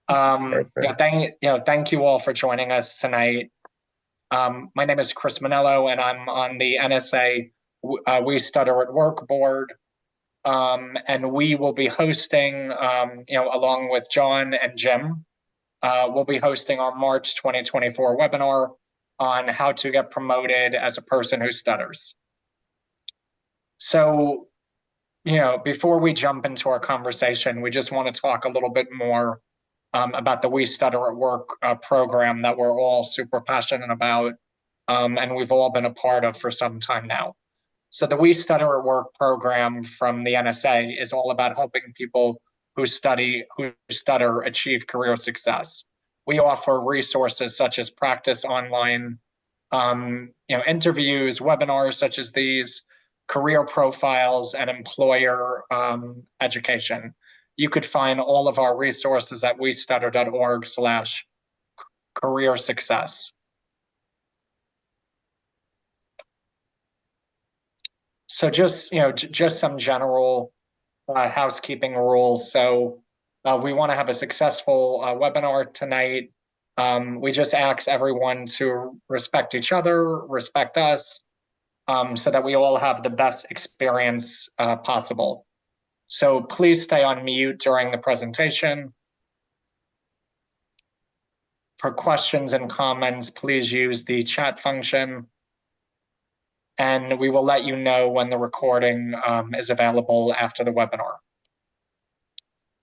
Perfect. Thank you all for joining us tonight. My name is Chris Monello, and I'm on the NSA We Stutter at Work board. And we will be hosting, along with John and Jim, we'll be hosting our March 2024 webinar on how to get promoted as a person who stutters. So, before we jump into our conversation, we just want to talk a little bit more about the We Stutter at Work program that we're all super passionate about, and we've all been a part of for some time now. So the We Stutter at Work program from the NSA is all about helping people who stutter achieve career success. We offer resources such as practice online, interviews, webinars such as these, career profiles, and employer education. You could find all of our resources at westutter.org/career success. So just some general housekeeping rules. So we want to have a successful webinar tonight. We just ask everyone to respect each other, respect us, so that we all have the best experience possible. So please stay on mute during the presentation. For questions and comments, please use the chat function. And we will let you know when the recording is available after the webinar.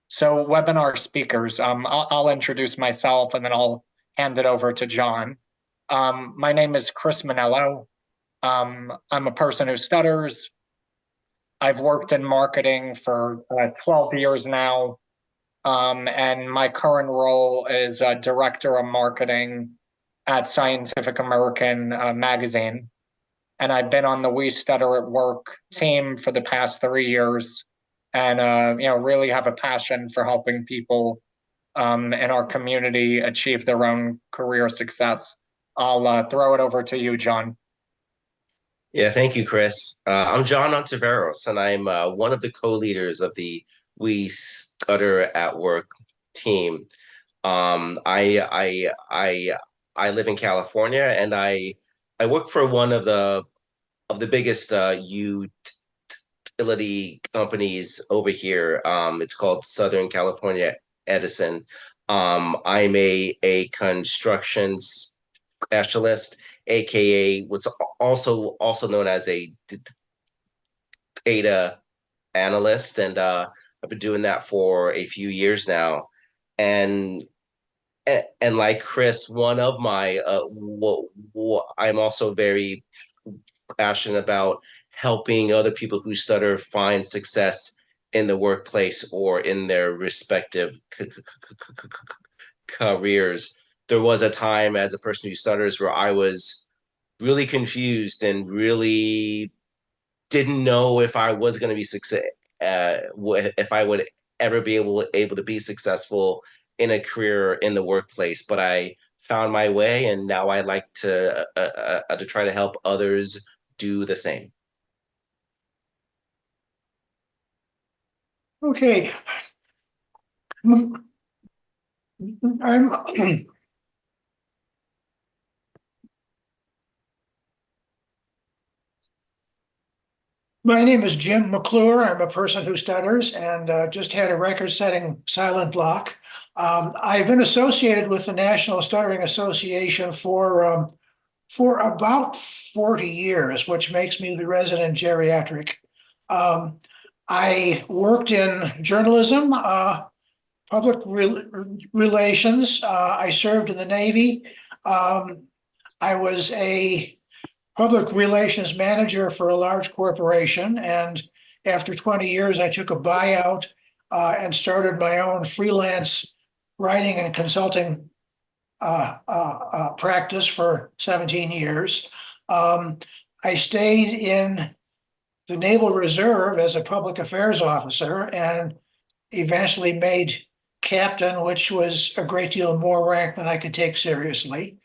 So webinar speakers, I'll introduce myself and then I'll hand it over to John. My name is Chris Monello. I'm a person who stutters. I've worked in marketing for 12 years now. And my current role is Director of Marketing at Scientific American magazine. And I've been on the We Stutter at Work team for the past 3 years, and really have a passion for helping people in our community achieve their own career success. I'll throw it over to you, John. Yeah, thank you, Chris. I'm John Ontiveros, and I'm one of the co-leaders of the We Stutter at Work team. I live in California, and I work for one of the biggest utility companies over here. It's called Southern California Edison. I'm a construction specialist, aka what's also known as a data analyst, and I've been doing that for a few years now. And and like Chris, one of my I'm also very passionate about helping other people who stutter find success in the workplace or in their respective careers. There was a time as a person who stutters where I was really confused and really didn't know if I was going to be success, if I would ever be able to be successful in a career in the workplace. But I found my way, and now I like to try to help others do the same. Okay. I'm My name is Jim McClure. I'm a person who stutters and just had a record-setting silent block. I've been associated with the National Stuttering Association for about 40 years, which makes me the resident geriatric. I worked in journalism, public relations. I served in the Navy. I was a public relations manager for a large corporation, and after 20 years, I took a buyout and started my own freelance writing and consulting practice for 17 years. I stayed in the Naval Reserve as a public affairs officer and eventually made captain, which was a great deal more rank than I could take seriously.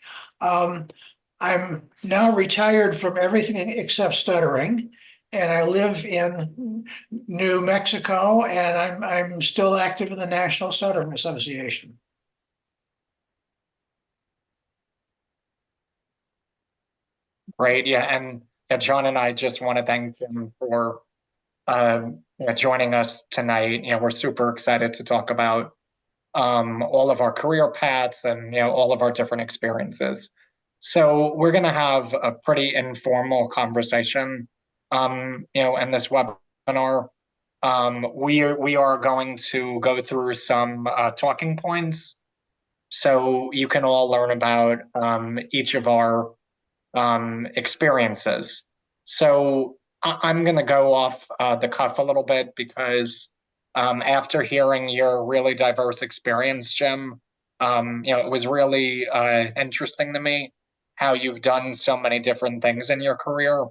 I'm now retired from everything except stuttering, and I live in New Mexico, and I'm still active in the National Stuttering Association. Right. Yeah. And John and I just want to thank him for joining us tonight. We're super excited to talk about all of our career paths and all of our different experiences. So we're going to have a pretty informal conversation, in this webinar. We are going to go through some talking points, so you can all learn about each of our experiences. So I'm going to go off the cuff a little bit because after hearing your really diverse experience, Jim, it was really interesting to me how you've done so many different things in your career.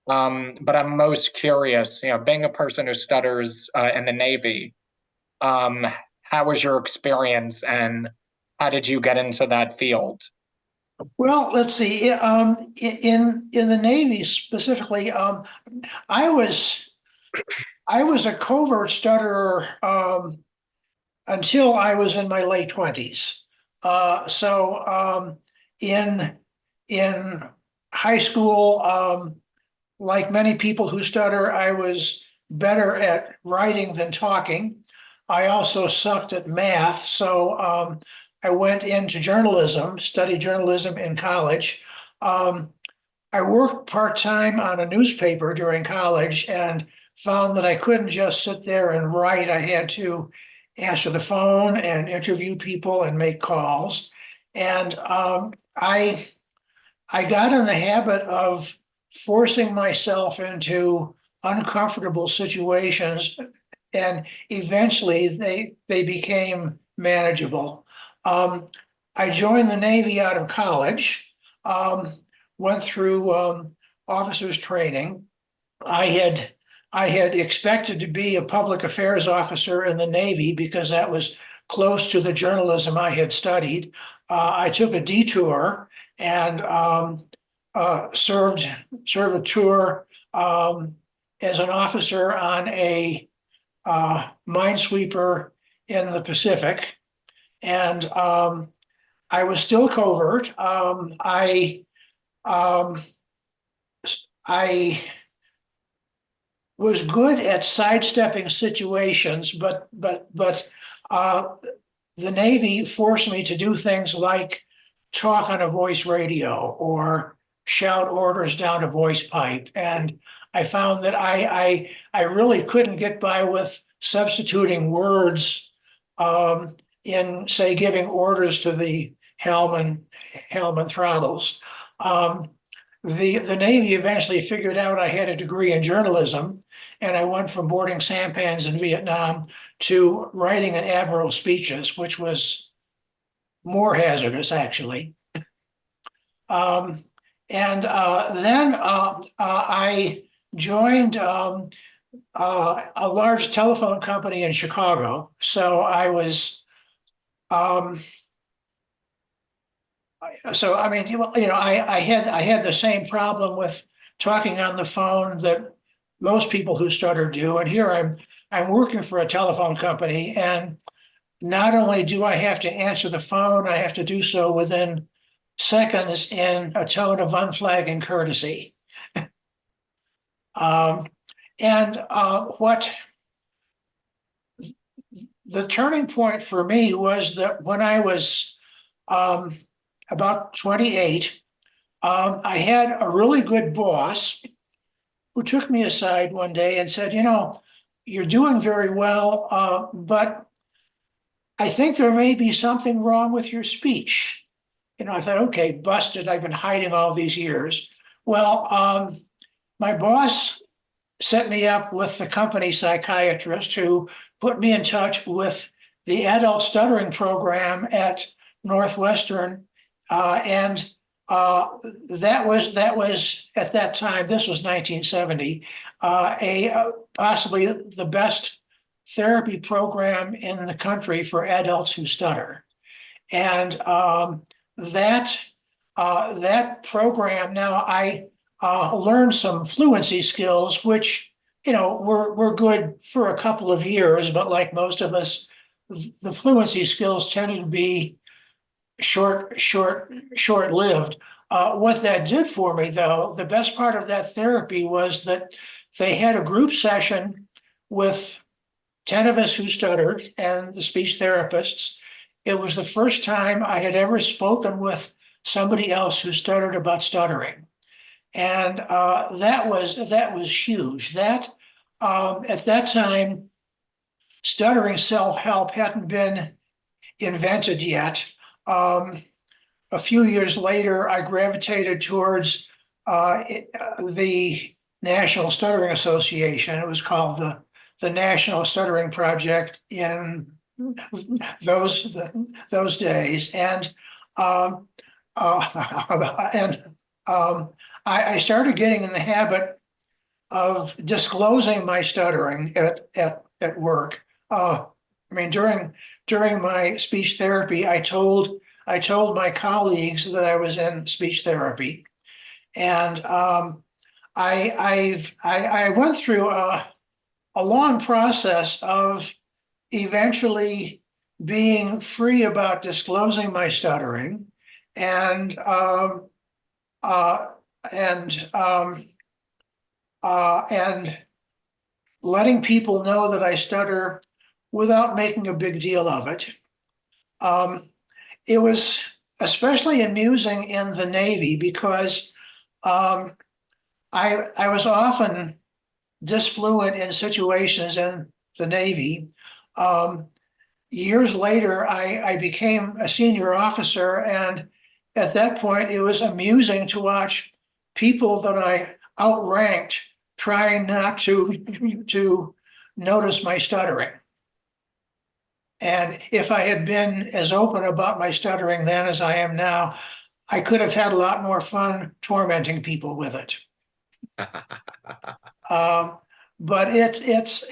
But I'm most curious, being a person who stutters in the Navy, um, how was your experience and how did you get into that field? Well, let's see. In the Navy specifically, I was I was a covert stutterer until I was in my late 20s. So in in high school, like many people who stutter, I was better at writing than talking. I also sucked at math, so I went into journalism, studied journalism in college. Um, I worked part-time on a newspaper during college and found that I couldn't just sit there and write. I had to answer the phone and interview people and make calls. And I got in the habit of forcing myself into uncomfortable situations, and eventually they became manageable. Um, I joined the Navy out of college, went through officers training. I had I had expected to be a public affairs officer in the Navy because that was close to the journalism I had studied. I took a detour and served a tour as an officer on a minesweeper in the Pacific, and I was still covert. Um, I was good at sidestepping situations, but the Navy forced me to do things like talk on a voice radio or shout orders down a voice pipe, and I found that I really couldn't get by with substituting words in, say, giving orders to the helm and throttles. Um, the Navy eventually figured out I had a degree in journalism, and I went from boarding sampans in Vietnam to writing an admiral speeches, which was more hazardous, actually. Um, and then I joined a large telephone company in Chicago. So I was, um, so I mean, I had the same problem with talking on the phone that most people who stutter do. And here I'm working for a telephone company, and not only do I have to answer the phone, I have to do so within seconds in a tone of unflagging courtesy. Um, and what the turning point for me was that when I was um, about 28, I had a really good boss who took me aside one day and said, you're doing very well, but I think there may be something wrong with your speech. I thought, okay, busted. I've been hiding all these years. Well, my boss set me up with the company psychiatrist who put me in touch with the adult stuttering program at Northwestern. And that was at that time, this was 1970, possibly the best therapy program in the country for adults who stutter. And that that program, now I learned some fluency skills, which were good for a couple of years, but like most of us, the fluency skills tended to be short lived. What that did for me, though, the best part of that therapy was that they had a group session with 10 of us who stuttered and the speech therapists. It was the first time I had ever spoken with somebody else who stuttered about stuttering. And that was huge. That at that time, stuttering self-help hadn't been invented yet. A few years later, I gravitated towards the National Stuttering Association. It was called the National Stuttering Project in those days, and um, and I started getting in the habit of disclosing my stuttering at work. I mean, during my speech therapy, I told my colleagues that I was in speech therapy, and I went through a long process of eventually being free about disclosing my stuttering, and uh, and and letting people know that I stutter without making a big deal of it. Um, it was especially amusing in the Navy because um, I was often disfluent in situations in the Navy. Um, Years later, I became a senior officer, and at that point, it was amusing to watch people that I outranked trying not to notice my stuttering. And if I had been as open about my stuttering then as I am now, I could have had a lot more fun tormenting people with it. Um, but it's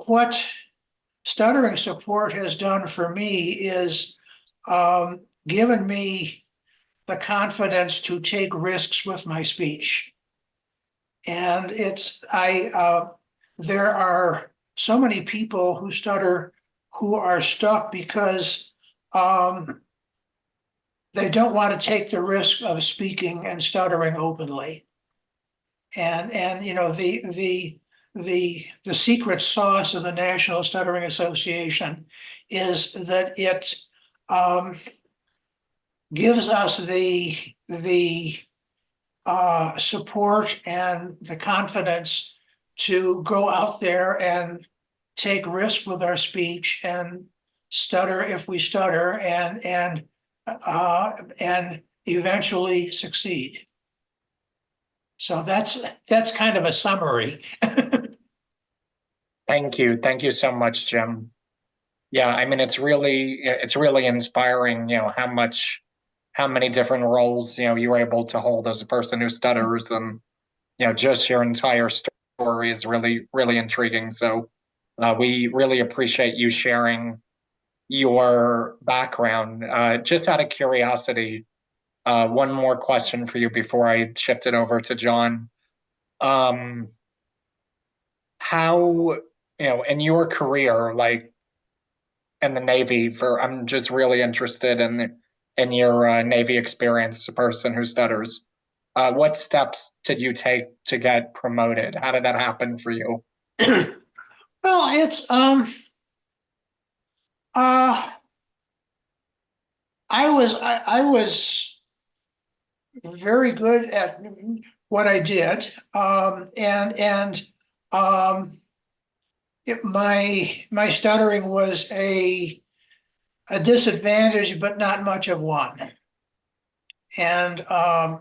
what stuttering support has done for me is given me the confidence to take risks with my speech. And there are so many people who stutter who are stuck because they don't want to take the risk of speaking and stuttering openly. And you know the secret sauce of the National Stuttering Association is that it gives us the support and the confidence to go out there and take risks with our speech and stutter if we stutter and eventually succeed. So that's kind of a summary. Thank you. Thank you so much, Jim. Yeah, I mean it's really inspiring, how many different roles, you were able to hold as a person who stutters, and just your entire story is really, really intriguing. So we really appreciate you sharing your background. Just out of curiosity, one more question for you before I shift it over to John. Um, how, in your career, like in the Navy, I'm just really interested in your Navy experience as a person who stutters. What steps did you take to get promoted? How did that happen for you? Well, it's uh I was very good at what I did. Um my stuttering was a disadvantage, but not much of one. And I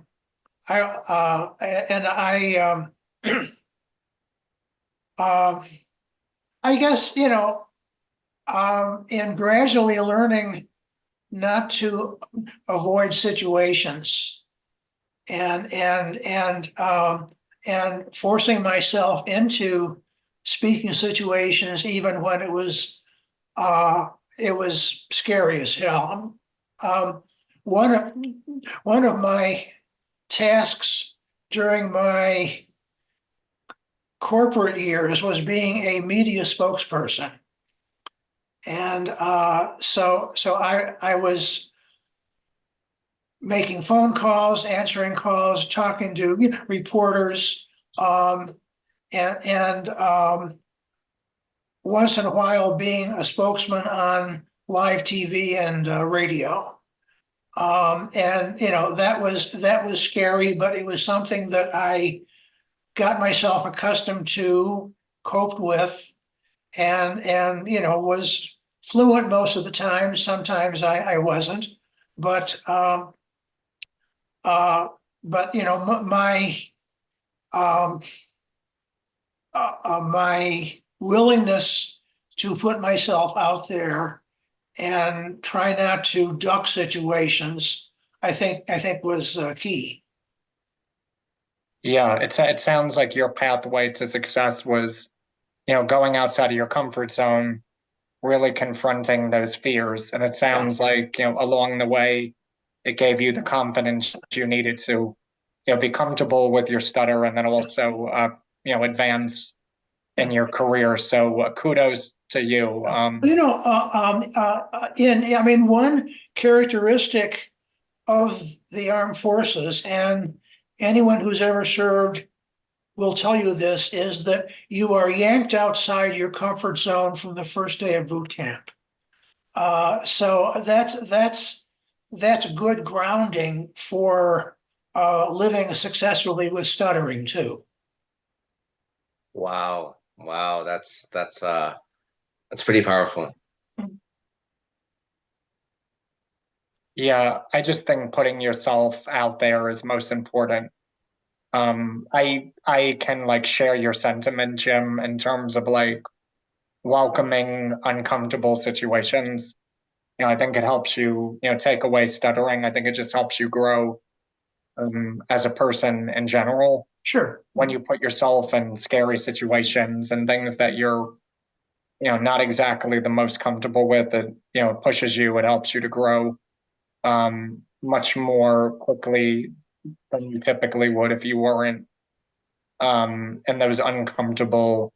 and I um I guess in gradually learning not to avoid situations and forcing myself into speaking situations even when uh, it was scary as hell. Um, one of one of my tasks during my corporate years was being a media spokesperson, and so I was making phone calls, answering calls, talking to reporters, um, and once in a while being a spokesman on live TV and radio. And that was scary, but it was something that I got myself accustomed to, coped with, and was fluent most of the time. Sometimes I wasn't, but uh, um, my willingness to put myself out there and try not to duck situations, I think was key. Yeah, it sounds like your pathway to success was, going outside of your comfort zone, really confronting those fears. And it Yeah, sounds like, along the way, it gave you the confidence you needed to, be comfortable with your stutter and then also, advance in yeah. your career. So kudos to you. I mean, one characteristic of the armed forces, and anyone who's ever served will tell you this, is that you are yanked outside your comfort zone from the first day of boot camp. So that's good grounding for living successfully with stuttering too. Wow. Wow. That's pretty powerful. Yeah, I just think putting yourself out there is most important. I can like share your sentiment, Jim, in terms of like welcoming uncomfortable situations. I think it helps you, take away stuttering. I think it just helps you grow as a person in general. Sure. When you put yourself in scary situations and things that you're, not exactly the most comfortable with, it, pushes you, it helps you to grow much more quickly than you typically would if you weren't in those uncomfortable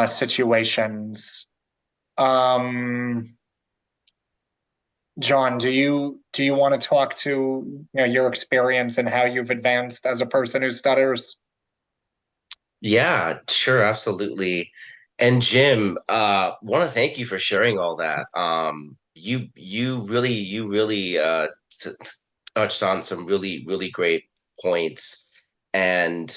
situations. Um, John, do you want to talk to your experience and how you've advanced as a person who stutters? Yeah, sure, absolutely. And Jim, want to thank you for sharing all that. You really touched on some really great points, and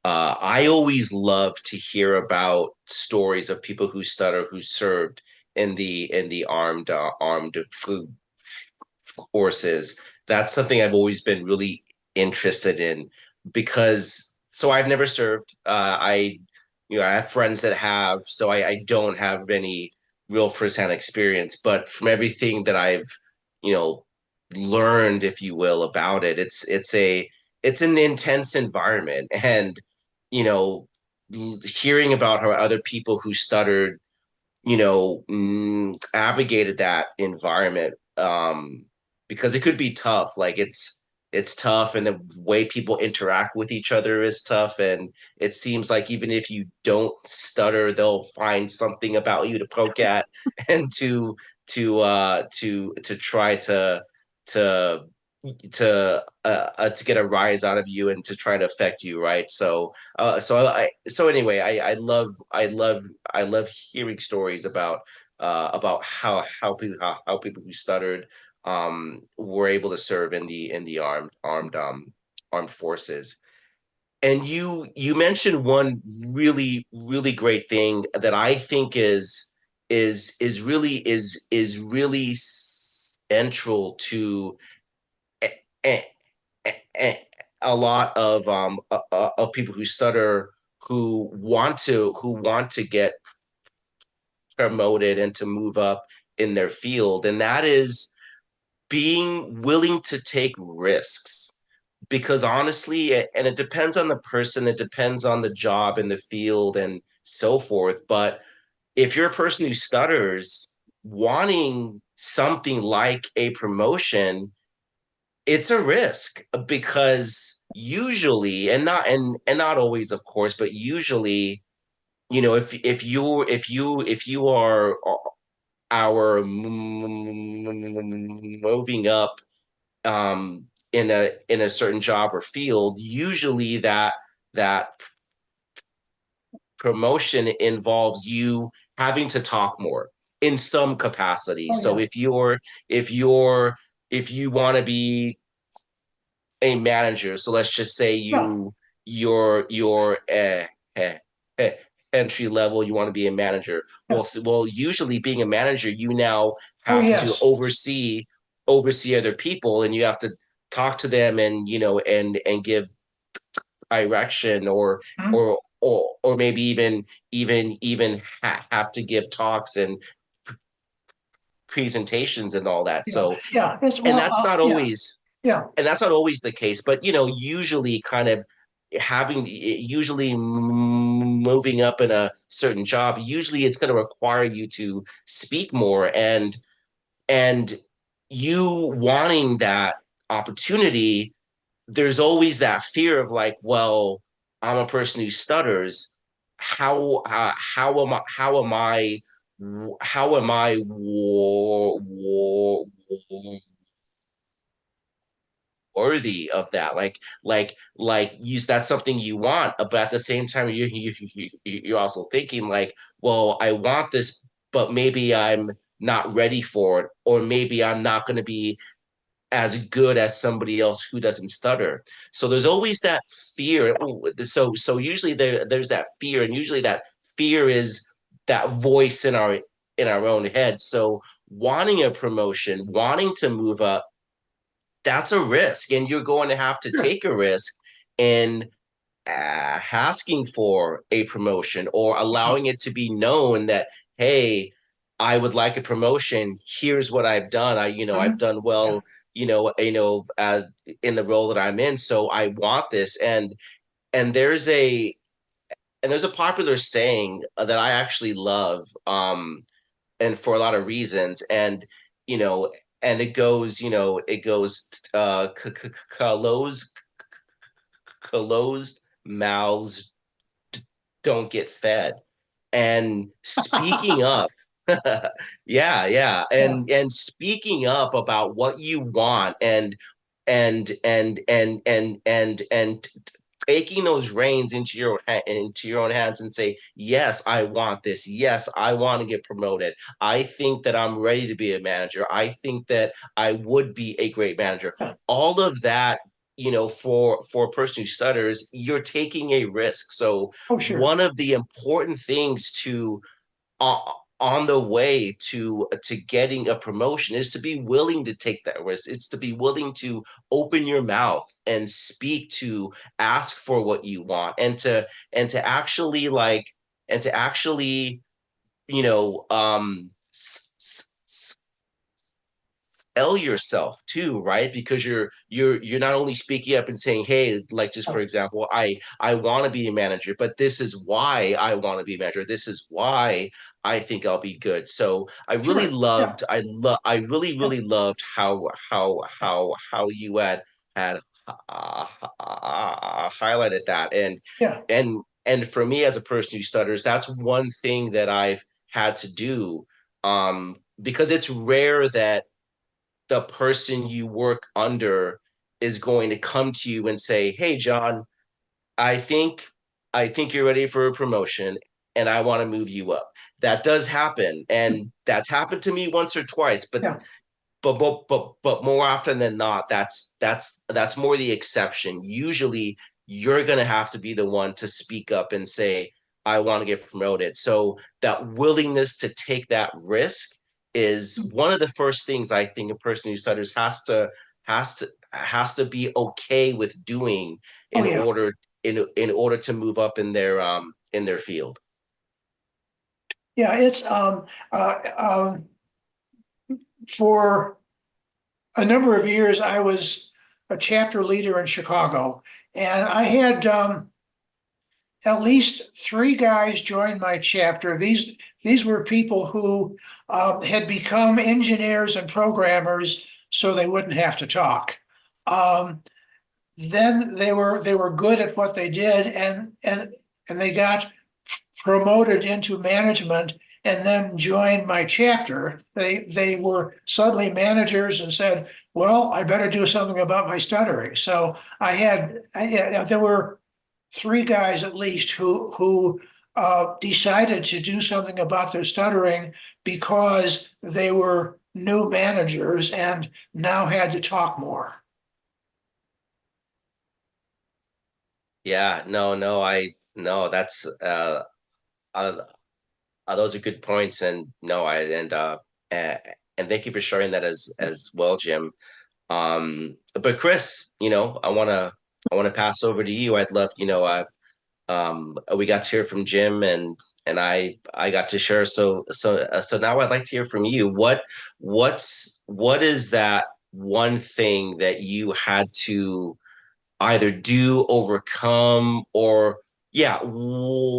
I always love to hear about stories of people who stutter who served in the armed forces. That's something I've always been really interested in because so I've never served. I have friends that have, so I don't have any real firsthand experience. But from everything that I've, you know, learned, if you will, about it, it's an intense environment, and you know, hearing about how other people who stuttered navigated that environment because it could be tough. Like it's tough, and the way people interact with each other is tough. And it seems like even if you don't stutter, they'll find something about you to poke at and to try to to get a rise out of you and to try to affect you, right? So anyway, I love hearing stories about how people who stuttered were able to serve in the armed forces. And you mentioned one really great thing that I think is really central to a, a, a lot of people who stutter who want to get promoted and to move up in their field, and that is being willing to take risks. Because honestly, and it depends on the person, it depends on the job in the field and so forth. But if you're a person who stutters, wanting something like a promotion, it's a risk because usually, and not always, of course, but usually, if you are our moving up in a certain job or field, usually that promotion involves you having to talk more in some capacity. Oh, So yeah. if you want to be a manager, so let's just say Yeah. you're eh, eh, entry level, you want to be a manager. Yeah. Well, usually being a manager, you now Oh, have to yes. oversee other people, and you have to talk to them, and and give direction, Mhm. or maybe even have to give talks and presentations and all that. Yeah. So, Yeah. It's and well, yeah. Yeah. that's not always the case, but usually kind of usually moving up in a certain job, usually it's going to require you to speak more, and you wanting that opportunity, there's always that fear of like, well, I'm a person who stutters. How am I worthy of that? Like use that's something you want, but at the same time, you're also thinking like, well, I want this, but maybe I'm not ready for it, or maybe I'm not going to be as good as somebody else who doesn't stutter. So there's always that fear. So usually there's that fear, and usually that fear is that voice in our own head. So wanting a promotion, wanting to move up, that's a risk, and you're going to have to Sure. take a risk in asking for a promotion, or allowing it to be known that, hey, I would like a promotion. Here's what I've done. I've Mhm. done Yeah. well, in the role that I'm in. So I want this. And there's a popular saying that I actually love, and for a lot of reasons. And, you know, and it goes, closed mouths don't get fed. And speaking up, yeah, Yeah. and speaking up about what you want, and taking those reins into your own hands, and say, yes, I want this. Yes, I want to get promoted. I think that I'm ready to be a manager. I think that I would be a great manager. Yeah. All of that, for a person who stutters, you're taking a risk. So Oh, sure. one of the important things to uh, on the way to getting a promotion is to be willing to take that risk. It's to be willing to open your mouth and speak, to ask for what you want, and to actually you know um sell yourself too, right? Because you're not only speaking up and saying, hey, like, just Yeah. for example, I want to be a manager, but this is why I want to be a manager. This is why I think I'll be good. So Sure. Yeah. I really Yeah. really loved how you had highlighted that. Yeah. And for me, as a person who stutters, that's one thing that I've had to do, because it's rare that the person you work under is going to come to you and say, "Hey, John, I think I think you're ready for a promotion, and I want to move you up." That does happen, and that's happened to me once or twice, Yeah. but more often than not, that's more the exception. Usually, you're gonna have to be the one to speak up and say, "I want to get promoted." So that willingness to take that risk is one of the first things I think a person who stutters has to be okay with doing Oh, in yeah. order in order to move up in their field. Yeah. It's for a number of years, I was a chapter leader in Chicago, and I had at least three guys join my chapter. These were people who had become engineers and programmers, so they wouldn't have to talk. Um, then they were good at what they did, and they got promoted into management, and then joined my chapter. They were suddenly managers and said, well, I better do something about my stuttering. So there were three guys at least who decided to do something about their stuttering because they were new managers and now had to talk more. Yeah, no, no, that's uh, those are good points, and no, uh, and thank you for sharing that as well, Jim. But Chris, I want to pass over to you. I'd love, we got to hear from Jim, and I got to share. So now I'd like to hear from you. What is that one thing that you had to either do, overcome, or yeah, what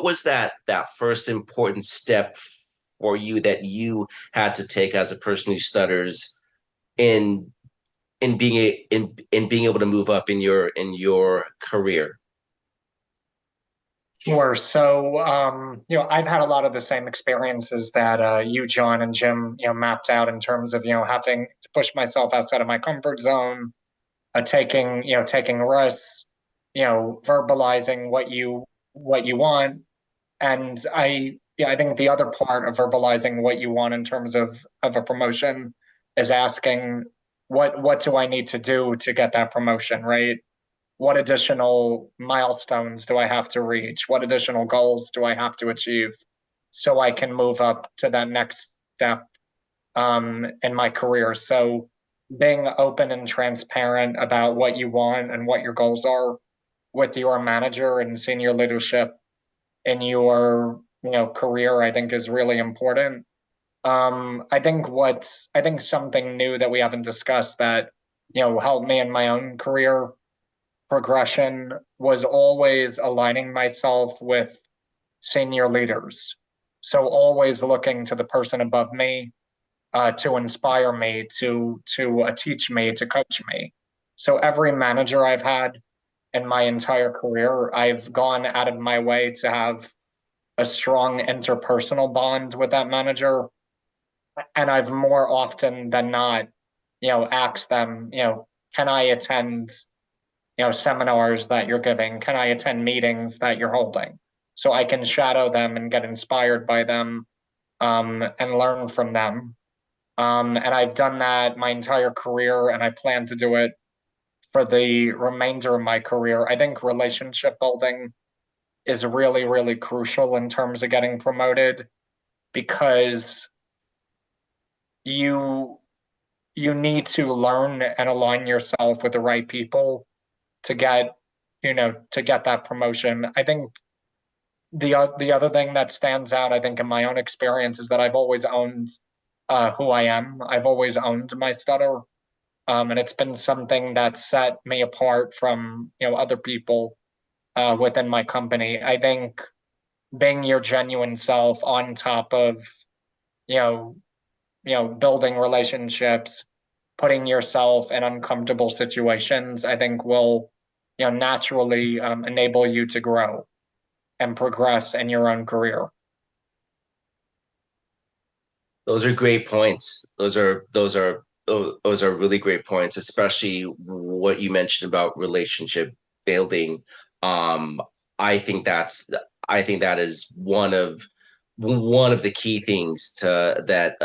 was that first important step for you that you had to take as a person who stutters in in being able to move up in your career? Sure. So, I've had a lot of the same experiences that you, John, and Jim, mapped out in terms of, having to push myself outside of my comfort zone, taking risks, verbalizing what you want. And I think the other part of verbalizing what you want in terms of a promotion is asking what do I need to do to get that promotion, right? What additional milestones do I have to reach? What additional goals do I have to achieve so I can move up to that next step in my career? So being open and transparent about what you want and what your goals are with your manager and senior leadership in your career, I think is really important. I think something new that we haven't discussed that helped me in my own career progression was always aligning myself with senior leaders. So always looking to the person above me to inspire me, to teach me, to coach me. So every manager I've had in my entire career, I've gone out of my way to have a strong interpersonal bond with that manager, and I've more often than not, asked them, can I attend seminars that you're giving? Can I attend meetings that you're holding? So I can shadow them and get inspired by them and learn from them. And I've done that my entire career, and I plan to do it for the remainder of my career. I think relationship building is really, really crucial in terms of getting promoted because you you need to learn and align yourself with the right people to get that promotion. I think the other thing that stands out, I think, in my own experience is that I've always owned who I am. I've always owned my stutter, and it's been something that set me apart from other people within my company. I think being your genuine self on top of you know building relationships, putting yourself in uncomfortable situations, I think will naturally enable you to grow and progress in your own career. Those are great points. Those are really great points, especially what you mentioned about relationship building. Um, I think that's I think that is one of the key things to that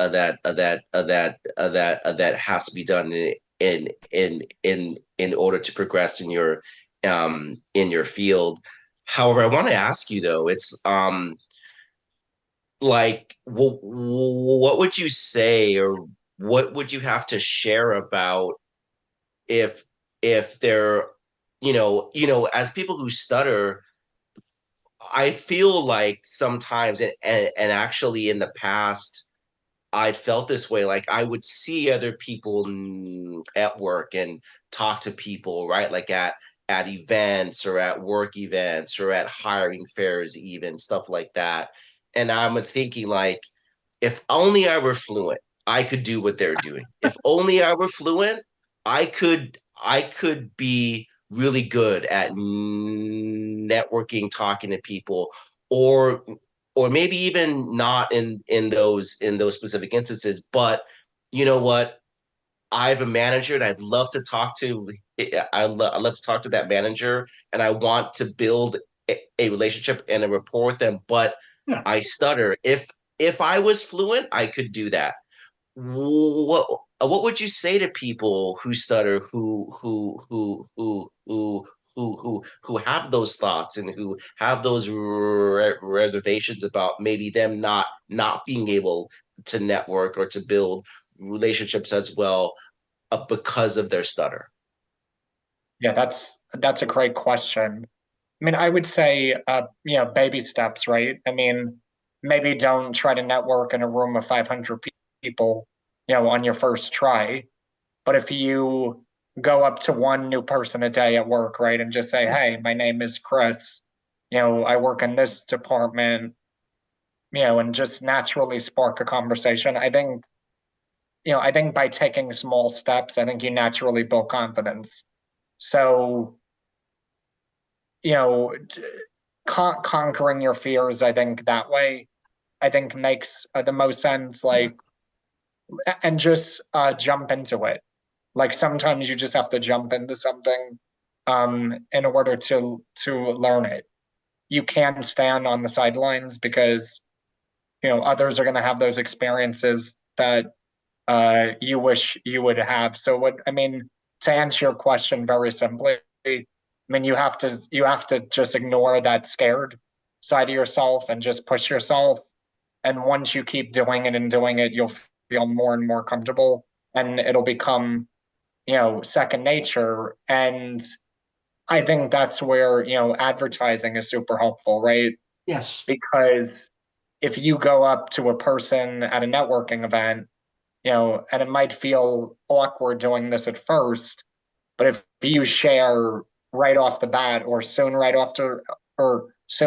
has to be done in order to progress in your field. However, I want to ask you though, it's like what would you say, or what would you have to share about if they're as people who stutter, I feel like sometimes, and actually in the past I'd felt this way. Like I would see other people at work and talk to people, right? Like at events or at work events or at hiring fairs, even stuff like that. And I'm thinking like, if only I were fluent, I could do what they're doing. If only I were fluent, I could be really good at networking, talking to people, or or maybe even not in those specific instances, but you know what? I have a manager and I'd love to talk to I love to talk to that manager and I want to build a relationship and a rapport with them, but Yeah. I stutter. If I was fluent, I could do that. What would you say to people who stutter, who have those thoughts and who have those reservations about maybe them not being able to network or to build relationships as well because of their stutter? Yeah, that's a great question. I mean, I would say, baby steps, right? I mean, maybe don't try to network in a room of 500 people, on your first try. But if you go up to one new person a day at work, right, and just say, Yeah. "Hey, my name is Chris. I work in this department," and just naturally spark a conversation. I think by taking small steps, I think you naturally build confidence. So, you know, conquering your fears, I think that way, I think makes the most sense. Yeah. Like, and just jump into it. Like sometimes you just have to jump into something in order to learn it. You can stand on the sidelines because others are going to have those experiences that you wish you would have. So what I mean to answer your question very simply, I mean you have to just ignore that scared side of yourself and just push yourself. And once you keep doing it, you'll feel more and more comfortable, and it'll become second nature. And I think that's where advertising is super helpful, right? Yes. Because if you go up to a person at a networking event, and it might feel awkward doing this at first, but if you share right off the bat or soon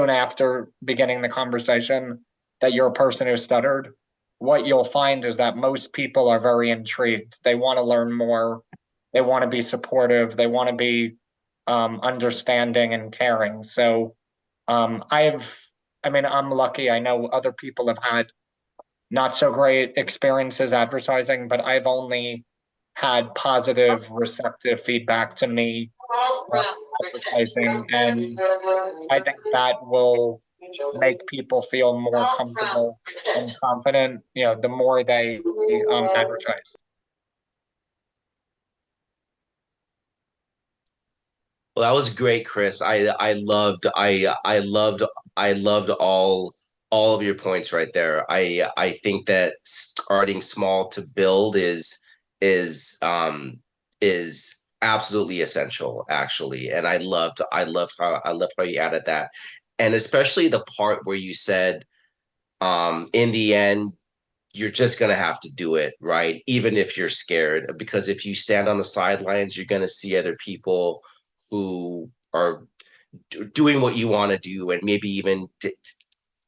after beginning the conversation that you're a person who stuttered, what you'll find is that most people are very intrigued. They want to learn more. They want to be supportive. They want to be understanding and caring. So I mean, I'm lucky. I know other people have had not so great experiences advertising, but I've only had positive, receptive feedback to me advertising. And I think that will make people feel more comfortable and confident, the more they advertise. Well, that was great, Chris. I loved all of your points right there. I think that starting small to build is is absolutely essential, actually. And I loved how you added that. And especially the part where you said, in the end, you're just gonna have to do it, right? Even if you're scared, because if you stand on the sidelines, you're gonna see other people who are doing what you want to do and maybe even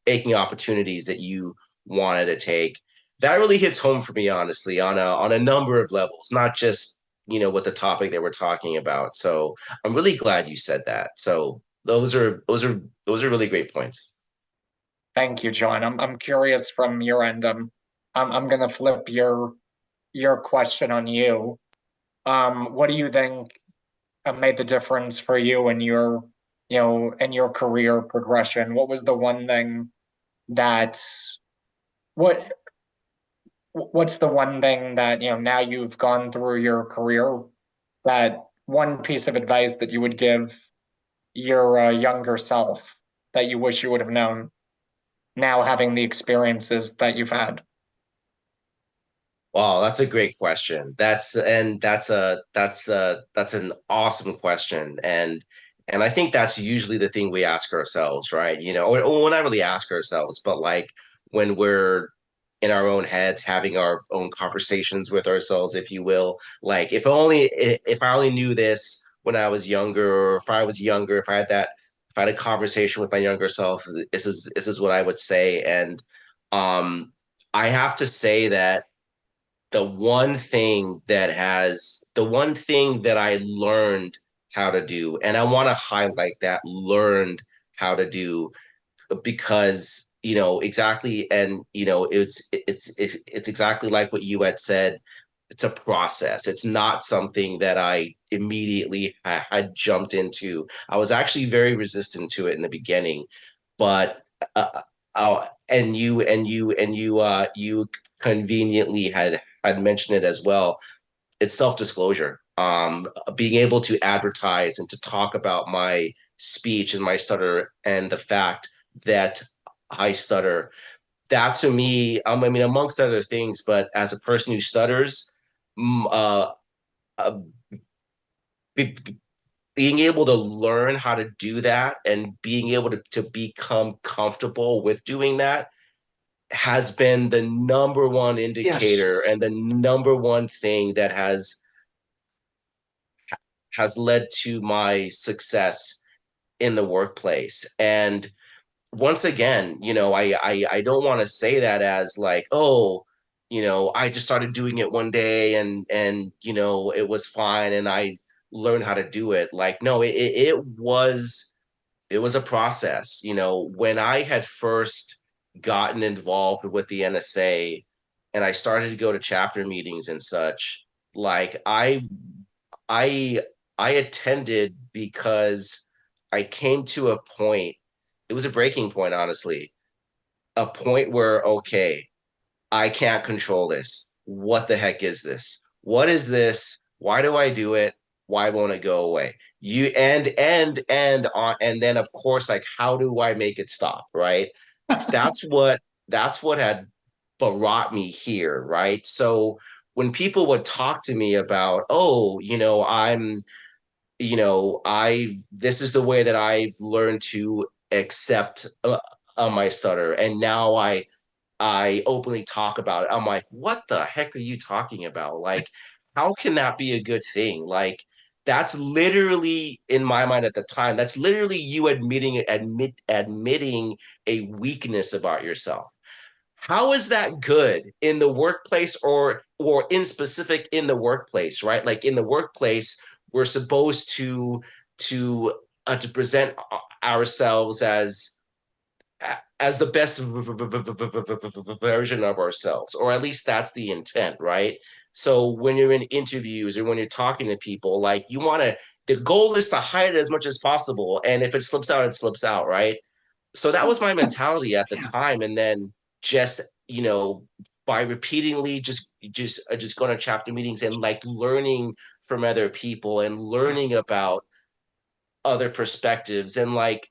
taking opportunities that you wanted to take. That really hits home for me, honestly, on a number of levels, not just with the topic that we're talking about. So I'm really glad you said that. So those are really great points. Thank you, John. I'm curious from your end. I'm gonna flip your question on you. What do you think made the difference for you in your career progression? What was the one thing that what what's the one thing that now you've gone through your career, that one piece of advice that you would give your younger self that you wish you would have known now having the experiences that you've had? Wow, that's a great question. That's an awesome question, and I think that's usually the thing we ask ourselves, right? Or we'll not really ask ourselves, but like when we're in our own heads, having our own conversations with ourselves, if you will. Like if I only knew this when I was younger, or if I was younger, if I had a conversation with my younger self, this is what I would say. And um, I have to say that the one thing that I learned how to do, and I want to highlight that learned how to do because exactly. And, it's exactly like what you had said. It's a process. It's not something that I immediately had jumped into. I was actually very resistant to it in the beginning, but you conveniently had mentioned it as well. It's self-disclosure. Being able to advertise and to talk about my speech and my stutter and the fact that I stutter, that to me, I mean, amongst other things, but as a person who stutters, mm, uh, uh, be, being able to learn how to do that and being able to become comfortable with doing that has been the number one Yes. indicator and the number one thing that has led to my success in the workplace. And once again, I don't want to say that as like, oh, I just started doing it one day and it was fine and I learned how to do it. Like, no, it was a process. When I had first gotten involved with the NSA and I started to go to chapter meetings and such, like I I attended because I came to a point, it was a breaking point, honestly, a point where, okay, I can't control this. What the heck is this? What is this? Why do I do it? Why won't it go away? And then of course, like, how do I make it stop? Right. That's what that's what had brought me here, right? So when people would talk to me about, oh, I this is the way that I've learned to accept my stutter, and now I openly talk about it. I'm like, what the heck are you talking about? Like, how can that be a good thing? Like, that's literally in my mind at the time. That's literally you admitting a weakness about yourself. How is that good in the workplace or in specific in the workplace, right? Like in the workplace, we're supposed to present ourselves as the best version of ourselves, or at least that's the intent, right? So when you're in interviews or when you're talking to people, like the goal is to hide it as much as possible. And if it slips out, it slips out, right? So that was my mentality at the Yeah. time. And then just, by repeatedly just going to chapter meetings and like learning from other people and Yeah. learning about other perspectives and like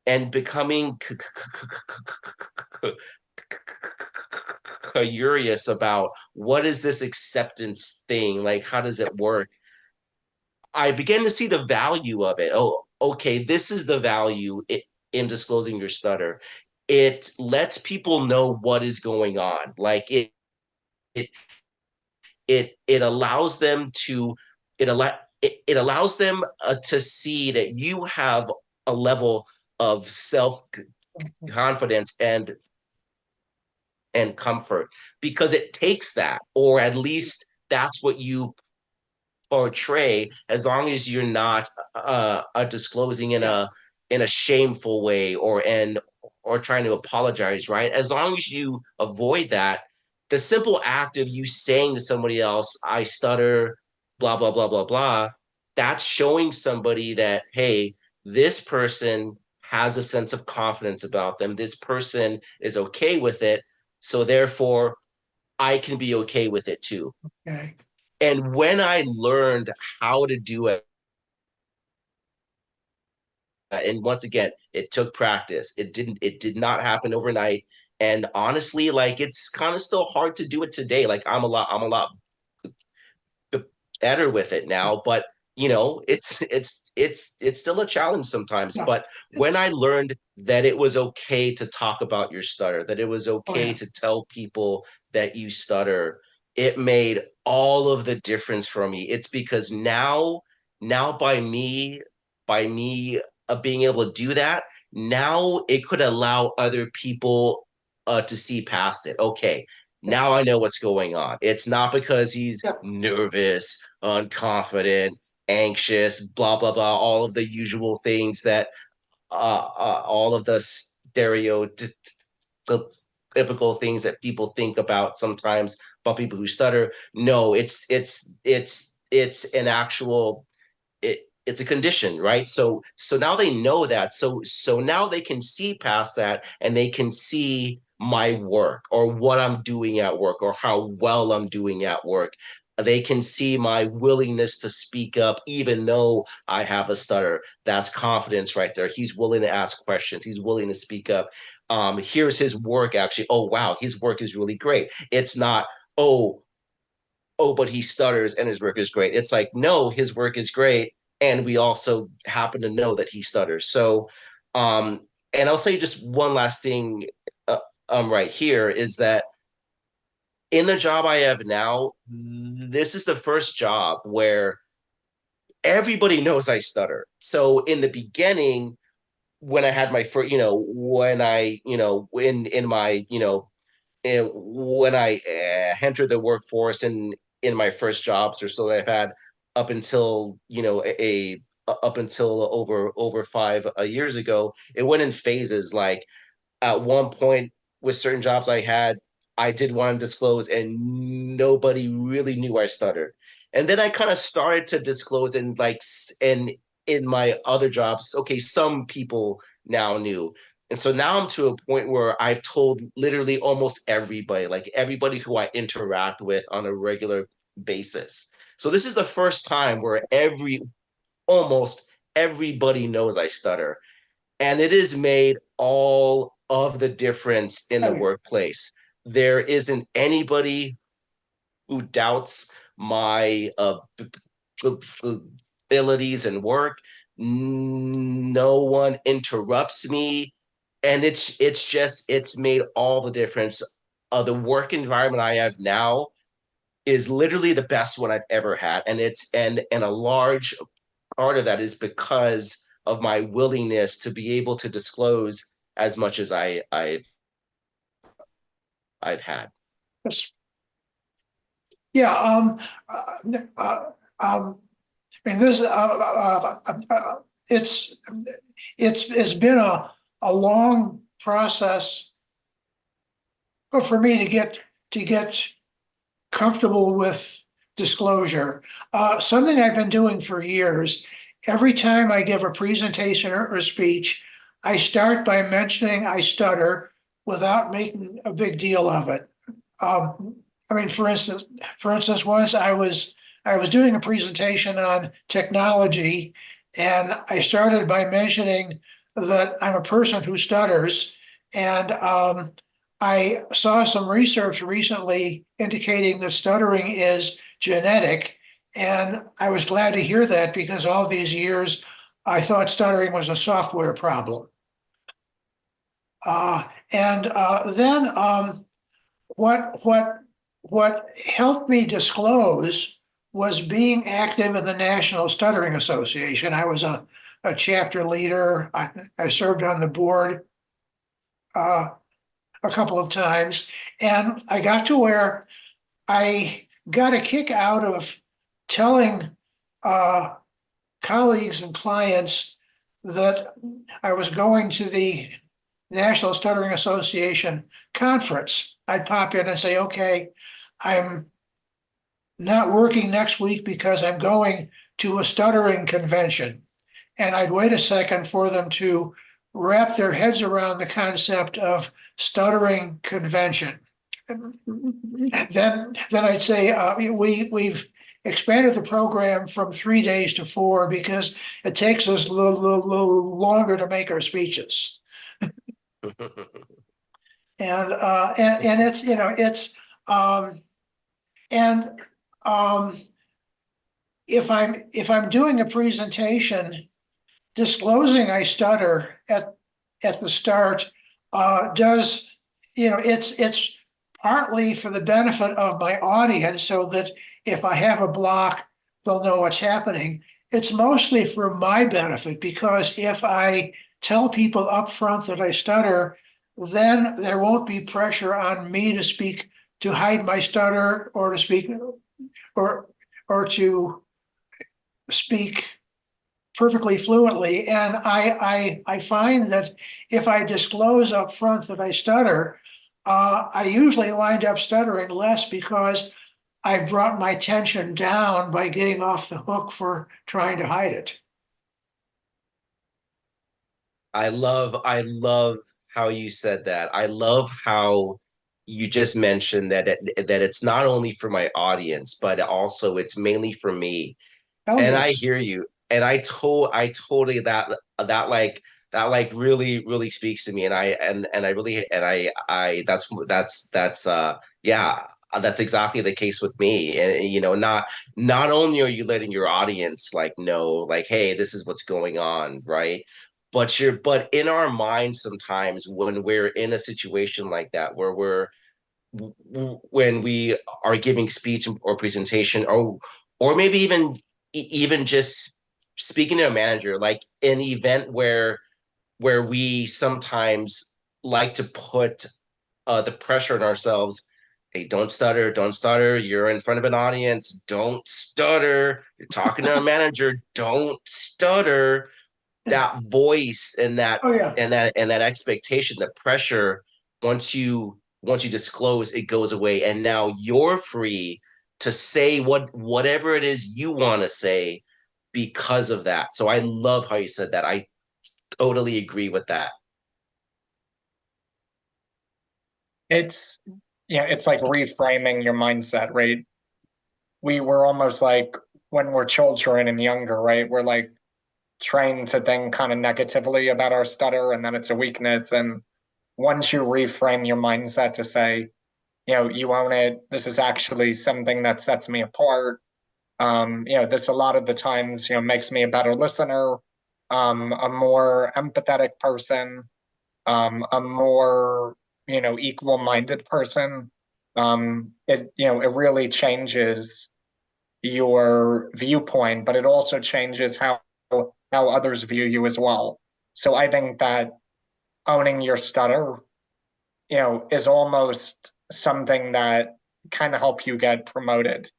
and becoming curious about what is this acceptance thing? Like, how does it work? I began to see the value of it. Oh, okay, this is the value in disclosing your stutter. It lets people know what is going on. Like it it allows them to it allows them to see that you have a level of self confidence and comfort because it takes that, or at least that's what you portray, as long as you're not disclosing Yeah. in a shameful way or trying to apologize, right? As long as you avoid that, the simple act of you saying to somebody else, I stutter, blah blah blah blah blah, that's showing somebody that, hey, this person has a sense of confidence about them, this person is okay with it, so therefore I can be okay with it too. Okay. And when I learned how to do it, and once again, it took practice. It did not happen overnight. And honestly, like it's kind of still hard to do it today. Like I'm a lot better with it now, but it's still a challenge sometimes. Yeah. But when I learned that it was okay to talk about your stutter, that it was Oh, okay yeah. to tell people that you stutter, it made all of the difference for me. It's because now by me being able to do that, now it could allow other people to see past it. Okay, Yeah. now I know what's going on. It's not because he's Yeah. nervous, unconfident, anxious, blah, blah, blah, all of the usual things that all of the stereotypical the typical things that people think about sometimes about people who stutter. No, it's an actual it's a condition, right? So now they know that. So now they can see past that and they can see my work or what I'm doing at work or how well I'm doing at work. They can see my willingness to speak up, even though I have a stutter. That's confidence right there. He's willing to ask questions. He's willing to speak up. Here's his work actually. Oh, wow, his work is really great. It's not, but he stutters and his work is great. It's like, no, his work is great. And we also happen to know that he stutters. So, and I'll say just one last thing right here is that in the job I have now, this is the first job where everybody knows I stutter. So in the beginning, when I had my first, when I, in my, and when I entered the workforce and in my first jobs or so that I've had up until up until over 5 years ago, it went in phases. Like at one point with certain jobs I had, I did want to disclose, and nobody really knew I stuttered. And then I kind of started to disclose, and in my other jobs, okay, some people now knew. And so now I'm to a point where I've told literally almost everybody, like everybody who I interact with on a regular basis. So this is the first time where almost everybody knows I stutter. And it has made all of the difference in the Oh, workplace. There isn't anybody who doubts my abilities and work. No one interrupts me, and it's made all the difference. The work environment I have now is literally the best one I've ever had, and a large part of that is because of my willingness to be able to disclose as much as I've had. yes. Yeah. Uh, uh, um, I mean, it's it's been a long process for me to get comfortable with disclosure. Something I've been doing for years. Every time I give a presentation or speech, I start by mentioning I stutter without making a big deal of it. I mean, for instance, once I was doing a presentation on technology, and I started by mentioning that I'm a person who stutters, and I saw some research recently indicating that stuttering is genetic, and I was glad to hear that because all these years I thought stuttering was a software problem. And then what helped me disclose was being active in the National Stuttering Association. I was a chapter leader. I served on the board uh, a couple of times, and I got to where I got a kick out of telling uh, colleagues and clients that I was going to the National Stuttering Association conference. I'd pop in and say, okay, I'm not working next week because I'm going to a stuttering convention. And I'd wait a second for them to wrap their heads around the concept of stuttering convention. Then I'd say we've expanded the program from 3 days to 4 because it takes us a little longer to make our speeches. And it's um, and um, if I'm doing a presentation, disclosing I stutter at the start does it's partly for the benefit of my audience so that if I have a block, they'll know what's happening. It's mostly for my benefit because if I tell people up front that I stutter, then there won't be pressure on me to speak, to hide my stutter, or to speak or to speak perfectly fluently. And I find that if I disclose up front that I stutter, I usually wind up stuttering less because I've brought my tension down by getting off the hook for trying to hide it. I love how you said that. I love how you just mentioned that it's not only for my audience, but also it's mainly for me. Oh, And I yes. hear you. And I totally that really speaks to me. And I really and I that's yeah, that's exactly the case with me. And not only are you letting your audience know hey, this is what's going on, right? But in our minds sometimes when we're in a situation like that where when we are giving speech or presentation or maybe even just speaking to a manager, like an event where we sometimes like to put the pressure on ourselves. Hey, don't stutter, you're in front of an audience, don't stutter, you're talking to a manager, don't stutter. That voice and that Oh, yeah. and that and that expectation, the pressure, once you disclose, it goes away, and now you're free to say whatever it is you want to say because of that. So I love how you said that. I totally agree with that. It's it's like reframing your mindset, right? We were almost like when we're children and younger, right? We're like trained to think kind of negatively about our stutter and that it's a weakness. And once you reframe your mindset to say, you own it, this is actually something that sets me apart. This a lot of the times, makes me a better listener, a more empathetic person, a more, equal-minded person. It really changes your viewpoint, but it also changes how others view you as well. So I think that owning your stutter, is almost something that kind of help you get promoted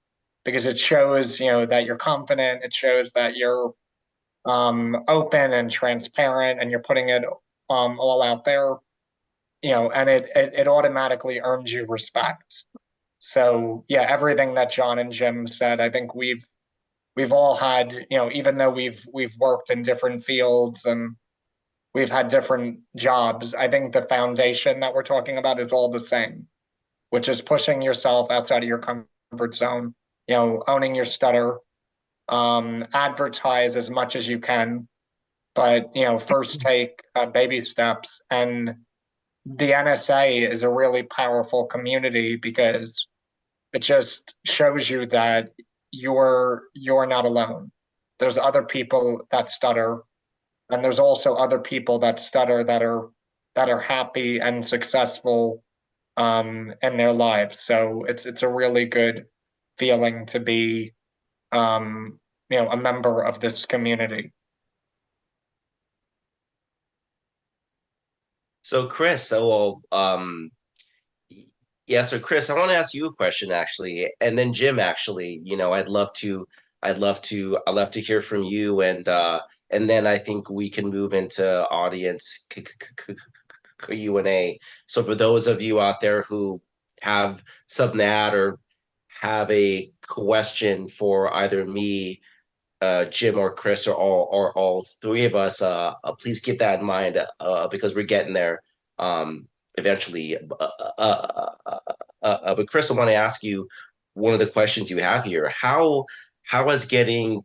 because it shows, that you're confident. It shows that you're open and transparent, and you're putting it all out there. And it automatically earns you respect. So yeah, everything that John and Jim said, I think we've all had, even though we've worked in different fields and we've had different jobs, I think the foundation that we're talking about is all the same, which is pushing yourself outside of your comfort zone, owning your stutter, advertise as much as you can, but first take baby steps. And the NSA is a really powerful community because it just shows you that you're not alone. There's other people that stutter, and there's also other people that stutter that are happy and successful in their lives. So it's a really good feeling to be a member of this community. So Chris, yeah, so Chris, I want to ask you a question actually, and then Jim actually, I'd love to hear from you, and then I think we can move into audience Q&A. So for those of you out there who have something to add or have a question for either me, Jim or Chris or all three of us, please keep that in mind because we're getting there eventually. But Chris, I want to ask you one of the questions you have here. How has getting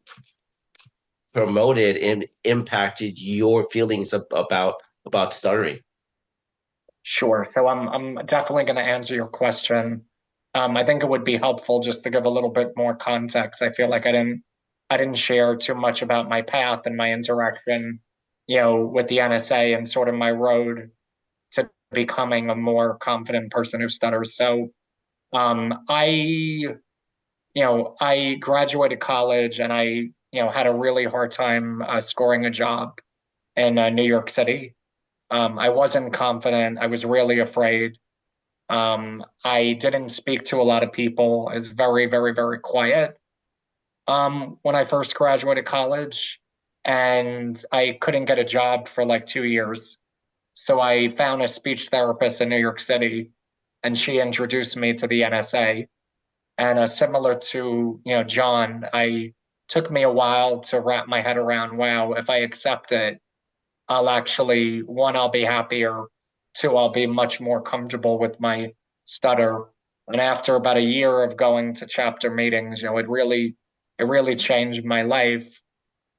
promoted impacted your feelings about stuttering? Sure. So I'm definitely going to answer your question. I think it would be helpful just to give a little bit more context. I feel like I didn't share too much about my path and my interaction, with the NSA and sort of my road to becoming a more confident person who stutters. So I graduated college and I had a really hard time scoring a job in New York City. I wasn't confident. I was really afraid. I didn't speak to a lot of people. I was very, very, very quiet when I first graduated college. and I couldn't get a job for like 2 years. So I found a speech therapist in New York City, and she introduced me to the NSA. And similar to John, I took me a while to wrap my head around. Wow, if I accept it, I'll actually, one, I'll be happier. Two, I'll be much more comfortable with my stutter. And after about a year of going to chapter meetings, it really changed my life.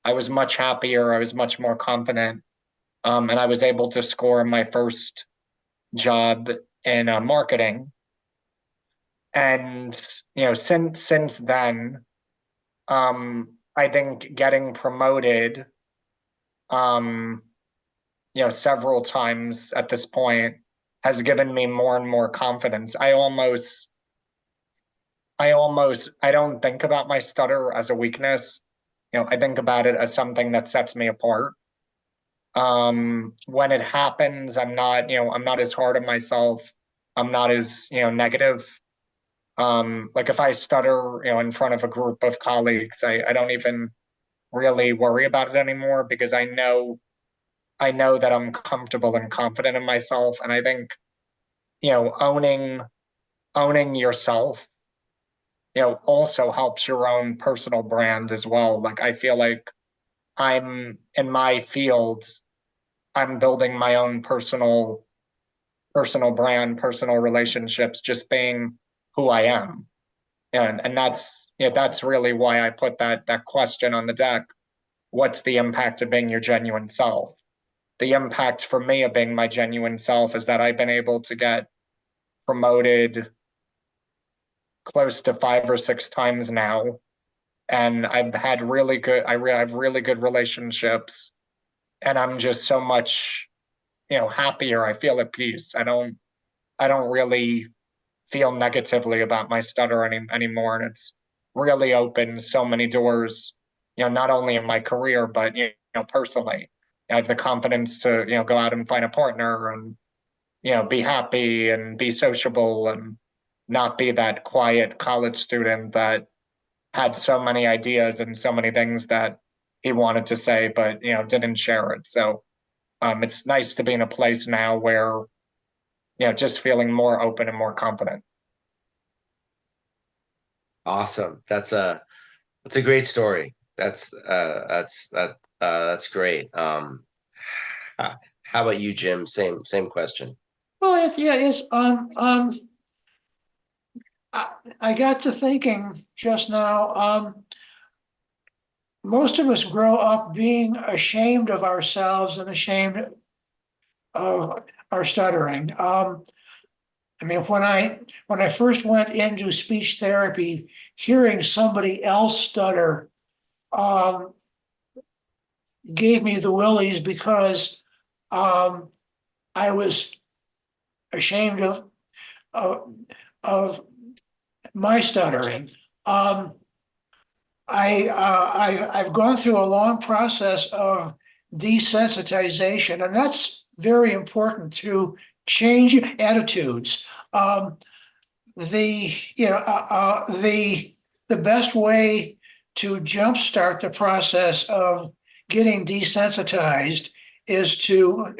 I was much happier. I was much more confident. And I was able to score my first job in marketing. And since then, I think getting promoted, um, several times at this point has given me more and more confidence. I don't think about my stutter as a weakness. I think about it as something that sets me apart. When it happens, I'm not as hard on myself. I'm not as, negative. Like if I stutter, in front of a group of colleagues, I don't even really worry about it anymore because I know that I'm comfortable and confident in myself. And I think, owning yourself, also helps your own personal brand as well. Like I feel like I'm in my field, I'm building my own personal brand, personal relationships, just being who I am. And that's really why I put that question on the deck. What's the impact of being your genuine self? The impact for me of being my genuine self is that I've been able to get promoted close to 5 or 6 times now, and I've had I have really good relationships, and I'm just so much happier. I feel at peace. I don't really feel negatively about my stutter anymore, and it's really opened so many doors. Not only in my career but personally. I have the confidence to go out and find a partner and be happy and be sociable and not be that quiet college student that had so many ideas and so many things that he wanted to say but didn't share it. So it's nice to be in a place now where just feeling more open and more confident. Awesome. That's a great story. That's great. How about you, Jim? Same question. Well, yeah, it's I got to thinking just now. Most of us grow up being ashamed of ourselves and ashamed of our stuttering. I mean, when I first went into speech therapy, hearing somebody else stutter um, gave me the willies because I was ashamed of, of my stuttering. Um, I've gone through a long process of desensitization, and that's very important to change attitudes. The you know the best way to jumpstart the process of getting desensitized is to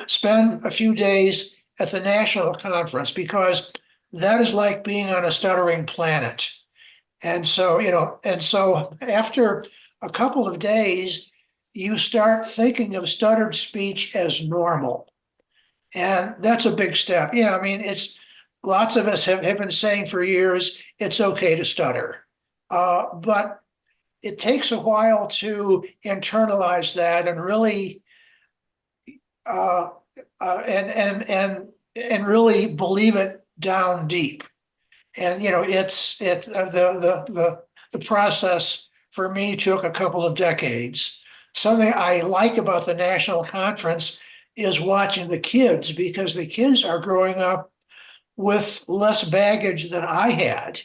spend a few days at the national conference, because that is like being on a stuttering planet. And so after a couple of days, you start thinking of stuttered speech as normal. And that's a big step. I mean, it's lots of us have been saying for years, it's okay to stutter. But it takes a while to internalize that and really uh, and really believe it down deep. And the process for me took a couple of decades. Something I like about the national conference is watching the kids, because the kids are growing up with less baggage than I had,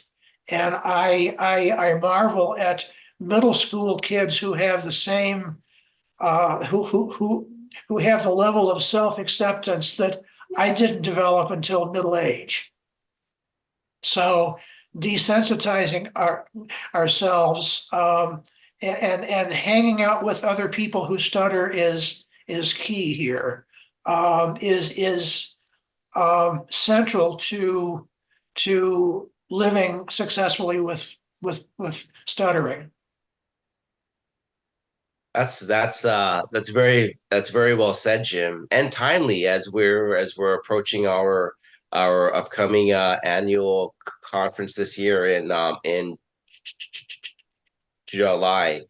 and I marvel at middle school kids who have the same who have the level of self-acceptance that I didn't develop until middle age. So desensitizing ourselves, and hanging out with other people who stutter is key here. Is central to living successfully with stuttering. That's very well said, Jim, and timely as we're approaching our upcoming annual conference this year in July.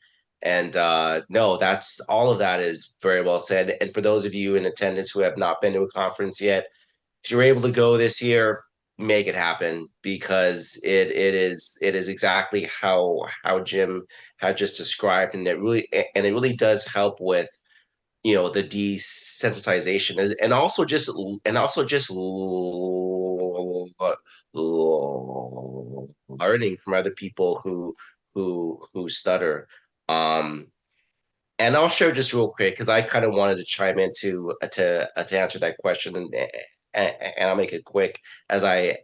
And no, that's all of that is very well said. And for those of you in attendance who have not been to a conference yet, if you're able to go this year, make it happen because it is exactly how Jim had just described, and it really does help with the desensitization and also just learning from other people who stutter. Um, and I'll share just real quick because I kind of wanted to chime in to answer that question, and I'll make it quick as I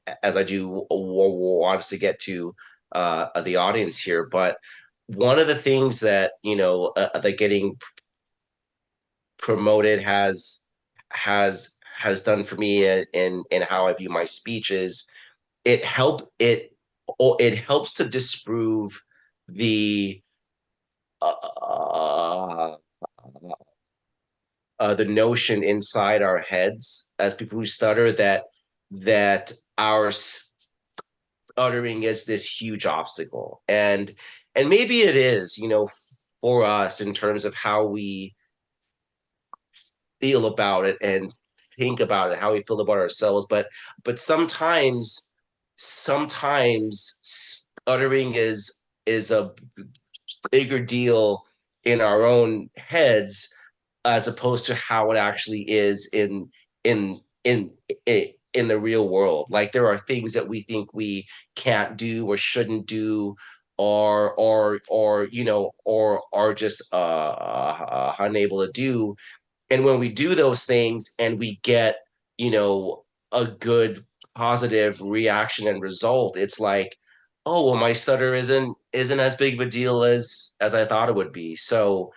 do want us to get to the audience here. But one of the things that that getting promoted has done for me in how I view my speeches. It helps to disprove the uh, the notion inside our heads as people who stutter that our stuttering is this huge obstacle, and maybe it is for us in terms of how we feel about it and think about it, how we feel about ourselves. But sometimes stuttering is a bigger deal in our own heads as opposed to how it actually is in in in the real world. Like there are things that we think we can't do or shouldn't do or or are just unable to do, and when we do those things and we get, a good positive reaction and result, it's like, oh, well, my stutter isn't as big of a deal as I thought it would be. So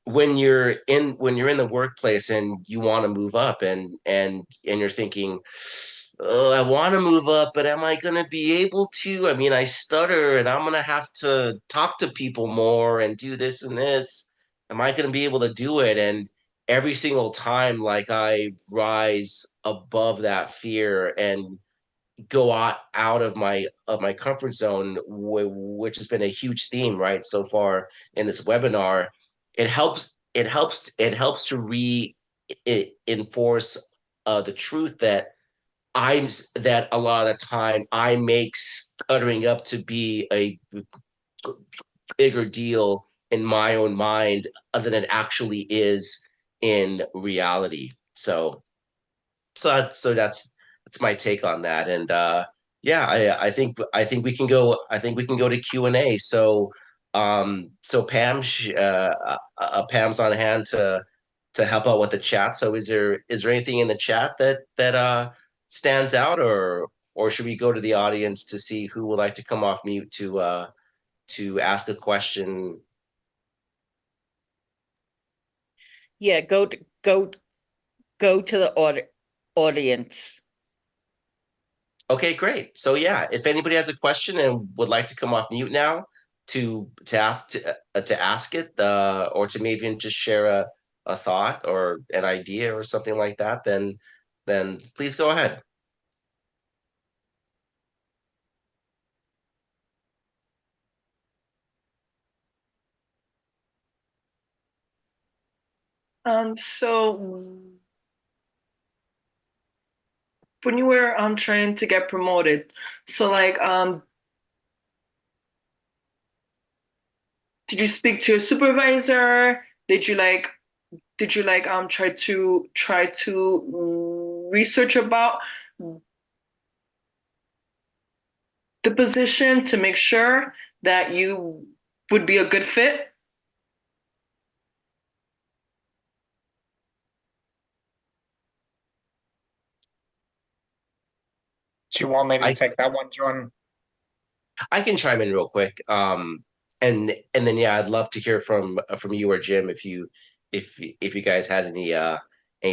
when you're in the workplace and you want to move up and you're thinking, oh, I want to move up, but am I going to be able to? I mean, I stutter and I'm going to have to talk to people more and do this and this. Am I going to be able to do it? And every single time, like I rise above that fear and go out of my comfort zone, which has been a huge theme right so far in this webinar. It helps to reinforce the truth that a lot of the time I make stuttering up to be a bigger deal in my own mind than it actually is in reality. So my take on that. And yeah, I think we can go to Q&A. So Pam's on hand to help out with the chat. So is there anything in the chat that stands out, or should we go to the audience to see who would like to come off mute to ask a question? Yeah, go to the audience. Okay, great. So yeah, if anybody has a question and would like to come off mute now to ask it, or to maybe even just share a thought or an idea or something like that, then please go ahead. So when you were trying to get promoted, so like did you speak to your supervisor? Did you try to research about the position to make sure that you would be a good fit? Do you want me to I take that one, John? I can chime in real quick. And then yeah, I'd love to hear from you or Jim if you guys had any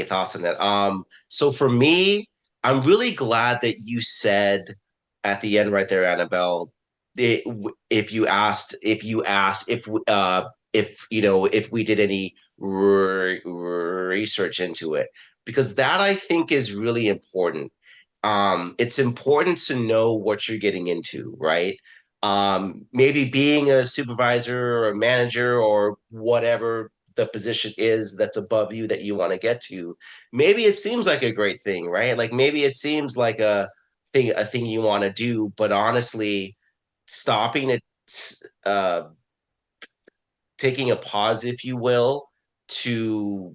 thoughts on that. So for me, I'm really glad that you said at the end right there, Annabelle, if you know if we did any research into it, because that I think is really important. It's important to know what you're getting into, right? Maybe being a supervisor or a manager or whatever the position is that's above you that you want to get to. Maybe it seems like a great thing, right? Like maybe it seems like a thing you want to do, but honestly, stopping it, uh, taking a pause, if you will, to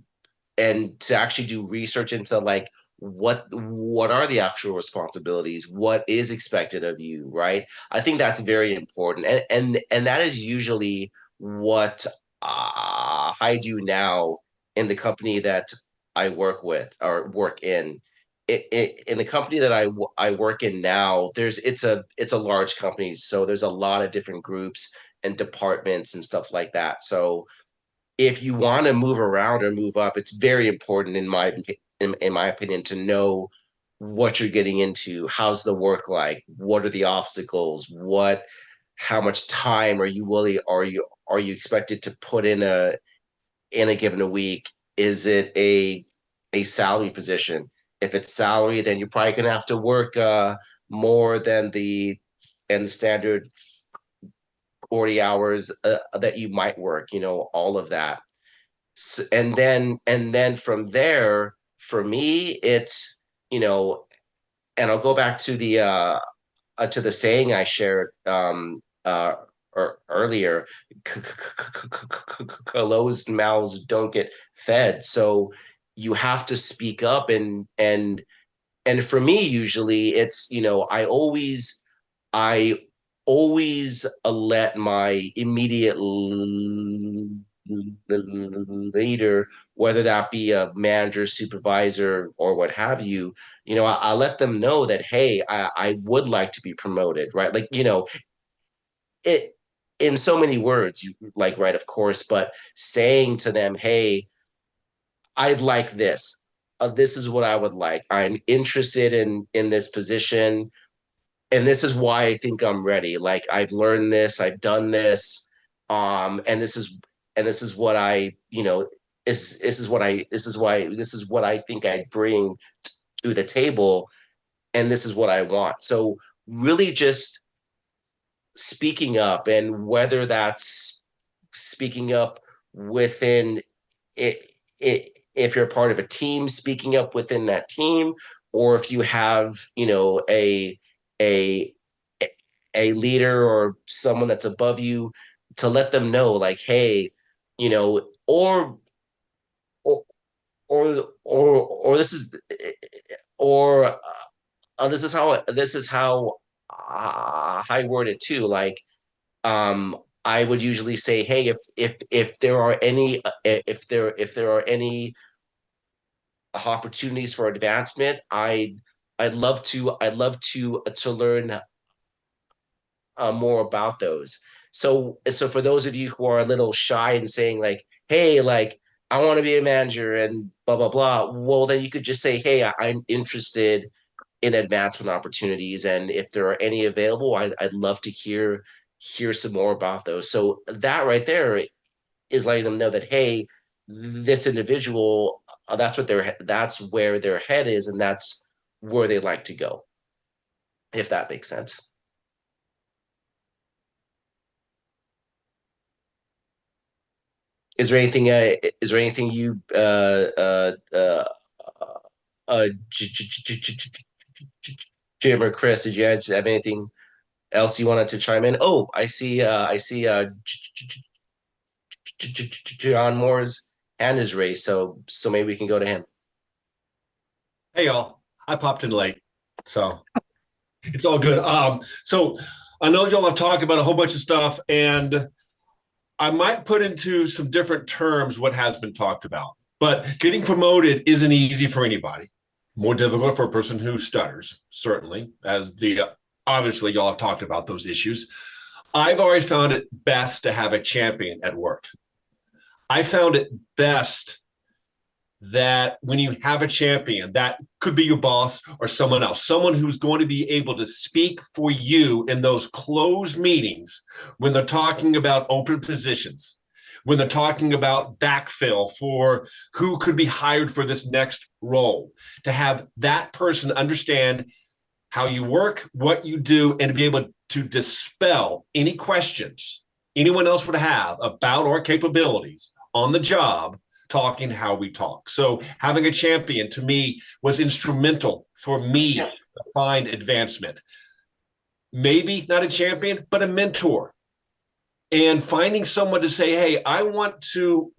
and to actually do research into like what are the actual responsibilities, what is expected of you, right? I think that's very important, and that is usually what I do now in the company that I work with or work in. In the company that I work in now, it's a large company, so there's a lot of different groups and departments and stuff like that. So if you want to move around or move up, it's very important in my opinion to know what you're getting into. How's the work like? What are the obstacles? How much time are you expected to put in a given a week? Is it a salary position? If it's salary, then you're probably gonna have to work more than the standard 40 hours that you might work, all of that. And then from there, for me, it's, and I'll go back to the saying I shared earlier. Closed mouths don't get fed. So you have to speak up, and for me, usually it's, I always let my immediate leader, whether that be a manager, supervisor, or what have you, I let them know that, hey, I would like to be promoted, right? Like, it in so many words, you like, right, of course, but saying to them, hey, I'd like this. This is what I would like. I'm interested in this position, and this is why I think I'm ready. Like I've learned this, I've done this, and this is what I, this is what I think I bring to the table, and this is what I want. So really, just speaking up, and whether that's speaking up within it, if you're part of a team, speaking up within that team, or if you have, a a leader or someone that's above you, to let them know, like, hey, or or this is or this is how I word it too. Like, I would usually say, hey, if there are any if there are any opportunities for advancement, I'd love to learn more about those. So for those of you who are a little shy and saying like, hey, like I want to be a manager and blah blah blah, well then you could just say, hey, I'm interested in advancement opportunities, and if there are any available, I'd love to hear some more about those. So that right there is letting them know that, hey, this individual, that's where their head is, and that's where they like to go, if that makes sense. Is there anything you Jim or Chris, did you guys have anything else you wanted to chime in? Oh, I see John Moore's hand is raised, so maybe we can go to him. Hey y'all, I popped in late, so it's all good. So I know y'all have talked about a whole bunch of stuff, and I might put into some different terms what has been talked about. But getting promoted isn't easy for anybody. More difficult for a person who stutters, certainly, as the obviously y'all have talked about those issues. I've always found it best to have a champion at work. I found it best that when you have a champion, that could be your boss or someone else, someone who's going to be able to speak for you in those closed meetings when they're talking about open positions, when they're talking about backfill for who could be hired for this next role, to have that person understand how you work, what you do, and to be able to dispel any questions anyone else would have about our capabilities on the job, talking how we talk. So having a champion to me was instrumental for me to find advancement. Maybe not a champion, but a mentor. And finding someone to say, hey, I want to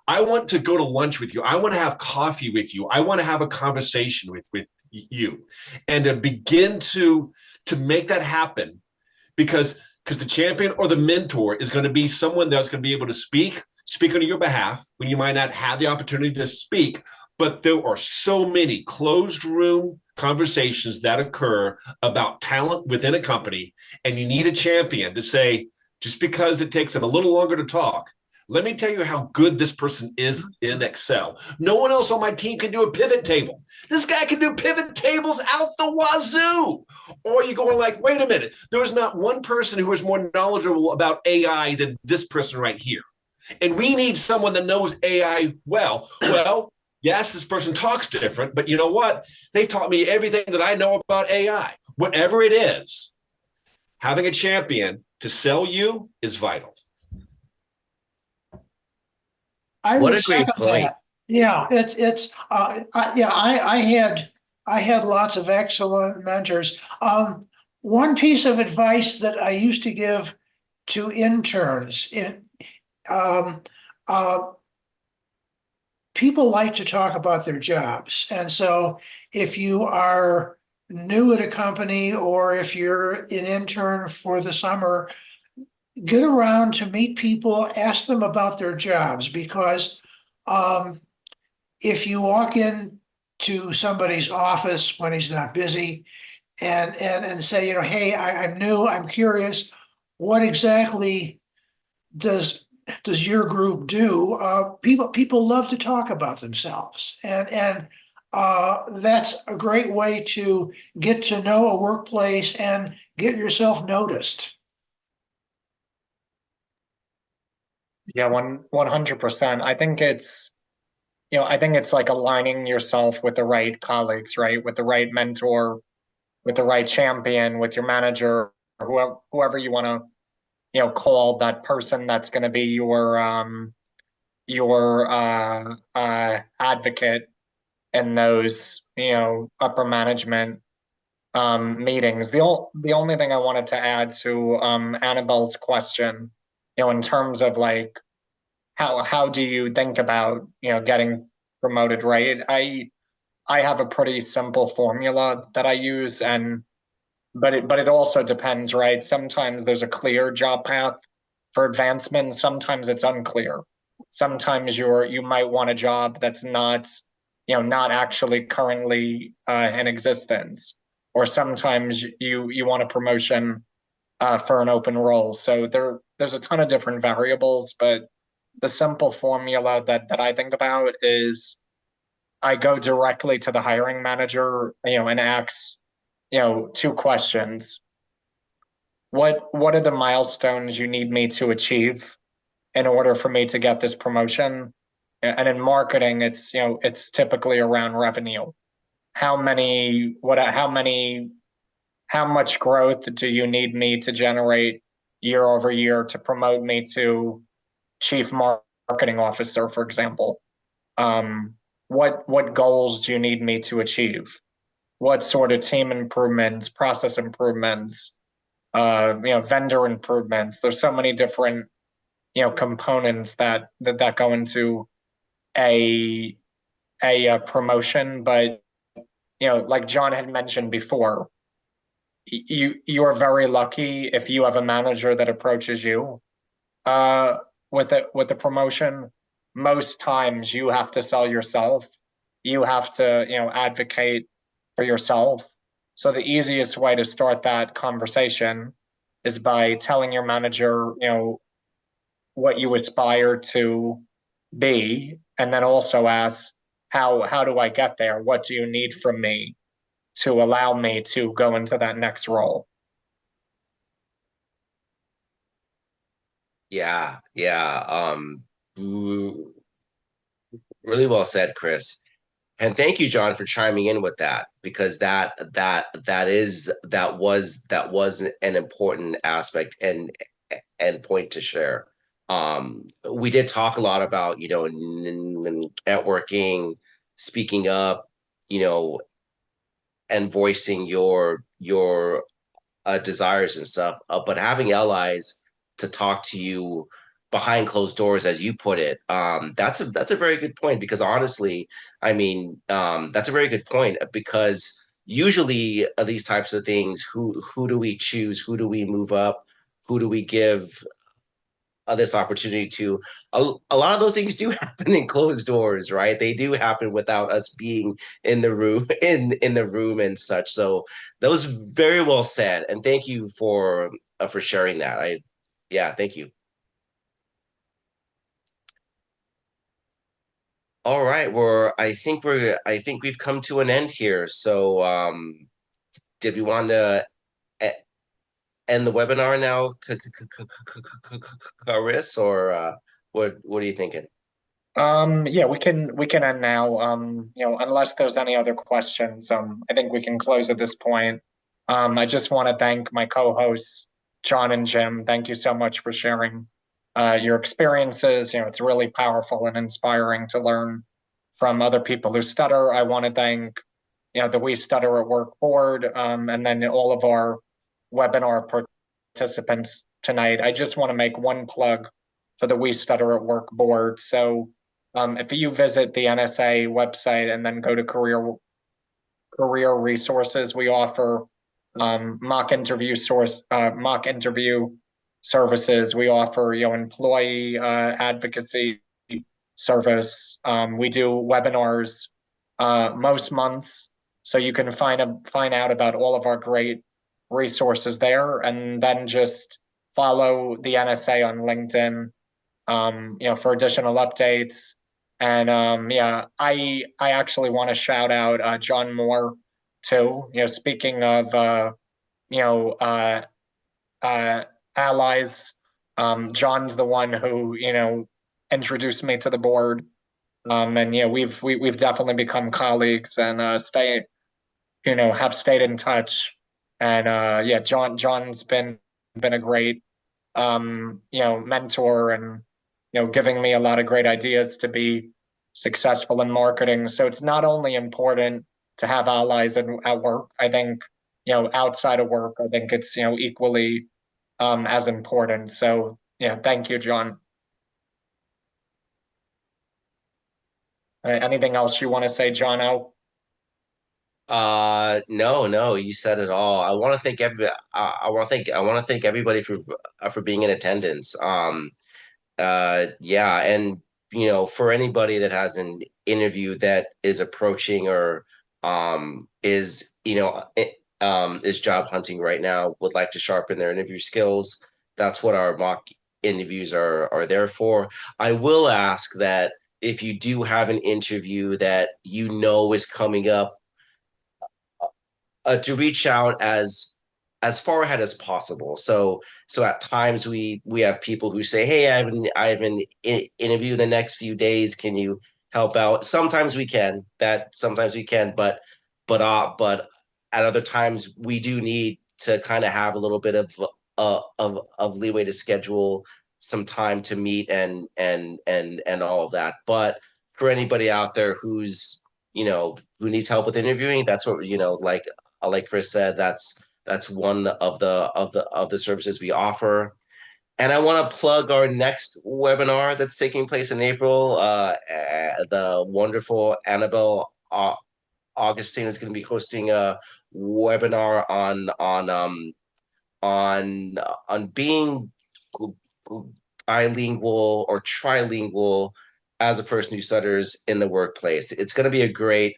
go to lunch with you. I want to have coffee with you. I want to have a conversation with you. And to begin to make that happen, because the champion or the mentor is going to be someone that's going to be able to speak on your behalf when you might not have the opportunity to speak. But there are so many closed room conversations that occur about talent within a company, and you need a champion to say, just because it takes them a little longer to talk, let me tell you how good this person is in Excel. No one else on my team can do a pivot table. This guy can do pivot tables out the wazoo. Or you're going like, wait a minute, there is not one person who is more knowledgeable about AI than this person right here. And we need someone that knows AI well. Well, yes, this person talks different, but you know what? They've taught me everything that I know about AI. Whatever it is, having a champion to sell you is vital. I What would a great second point. that. Yeah, I had lots of excellent mentors. One piece of advice that I used to give to interns um, uh, people like to talk about their jobs. And so if you are new at a company or if you're an intern for the summer, get around to meet people, ask them about their jobs, because if you walk in to somebody's office when he's not busy and say, hey, I'm new, I'm curious, what exactly does your group do? People love to talk about themselves, and that's a great way to get to know a workplace and get yourself noticed. Yeah, 100%. I think it's like aligning yourself with the right colleagues, right? With the right mentor, with the right champion, with your manager, or whoever you want to, call that person that's going to be your advocate in those, upper management meetings. The only thing I wanted to add to Annabelle's question, in terms of like how do you think about, getting promoted, right? I have a pretty simple formula that I use, but it also depends, right? Sometimes there's a clear job path for advancement, sometimes it's unclear. Sometimes you might want a job that's not actually currently in existence, or sometimes you want a promotion for an open role. So there's a ton of different variables, but the simple formula that I think about is I go directly to the hiring manager, and ask, two questions. What are the milestones you need me to achieve in order for me to get this promotion? And in marketing, it's typically around revenue. How much growth do you need me to generate year over year to promote me to chief marketing officer, for example? What goals do you need me to achieve? What sort of team improvements, process improvements, vendor improvements? There's so many different, components that go into a promotion. But like John had mentioned before, you are very lucky if you have a manager that approaches you with a promotion. Most times you have to sell yourself. You have to, advocate for yourself. So the easiest way to start that conversation is by telling your manager, what you aspire to be, and then also ask, how do I get there? What do you need from me to allow me to go into that next role? Yeah, yeah. Really well said, Chris. And thank you, John, for chiming in with that, because that was an important aspect and point to share. We did talk a lot about, networking, speaking up, you know, and voicing your desires and stuff. But having allies to talk to you behind closed doors, as you put it, that's a very good point. Because honestly, I mean, that's a very good point because usually these types of things, who do we choose? Who do we move up? Who do we give this opportunity to? A lot of those things do happen in closed doors, right? They do happen without us being in the room in the room and such. So that was very well said, and thank you for sharing that. Yeah, thank you. All right, I think we've come to an end here. So did we want to e- end the webinar now, Chris, or what are you thinking? Yeah, we can end now. Unless there's any other questions, I think we can close at this point. I just want to thank my co-hosts, John and Jim. Thank you so much for sharing your experiences. It's really powerful and inspiring to learn from other people who stutter. I want to thank, the We Stutter at Work board, and then all of our webinar participants tonight. I just want to make one plug for the We Stutter at Work board. So if you visit the NSA website and then go to career resources, we offer mock interview services. We offer employee advocacy service. We do webinars most months, so you can find out about all of our great resources there, and then just follow the NSA on LinkedIn, for additional updates. And yeah, I actually want to shout out John Moore too. Speaking of you know uh, uh, allies, John's the one who introduced me to the board, and we've definitely become colleagues and have stayed in touch. And yeah, John's been a great mentor, and giving me a lot of great ideas to be successful in marketing. So it's not only important to have allies at work. I think outside of work, I think it's equally as important. So yeah, thank you, John. Anything else you want to say, John? O? No, no, you said it all. I want to thank everybody for being in attendance. Yeah, and for anybody that has an interview that is approaching or is job hunting right now, would like to sharpen their interview skills. That's what our mock interviews are there for. I will ask that if you do have an interview that is coming up, to reach out as far ahead as possible. So at times we have people who say, "Hey, I have an interview the next few days. Can you help out?" Sometimes we can. Sometimes we can, but at other times we do need to kind of have a little bit of leeway to schedule some time to meet and all of that. But for anybody out there who needs help with interviewing, that's what like Chris said, that's one of the services we offer. And I want to plug our next webinar that's taking place in April. The wonderful Annabelle Augustine is going to be hosting a webinar on being bilingual or trilingual as a person who stutters in the workplace. It's going to be a great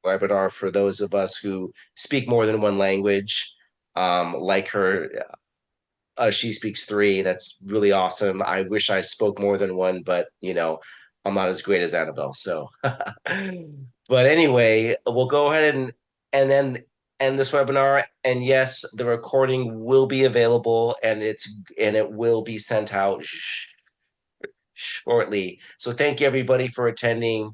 webinar for those of us who speak more than one language. Like her, she speaks three. That's really awesome. I wish I spoke more than one, but I'm not as great as Annabelle. So, but anyway, we'll go ahead and then end this webinar. And yes, the recording will be available, and it will be sent out shortly. So thank you everybody for attending.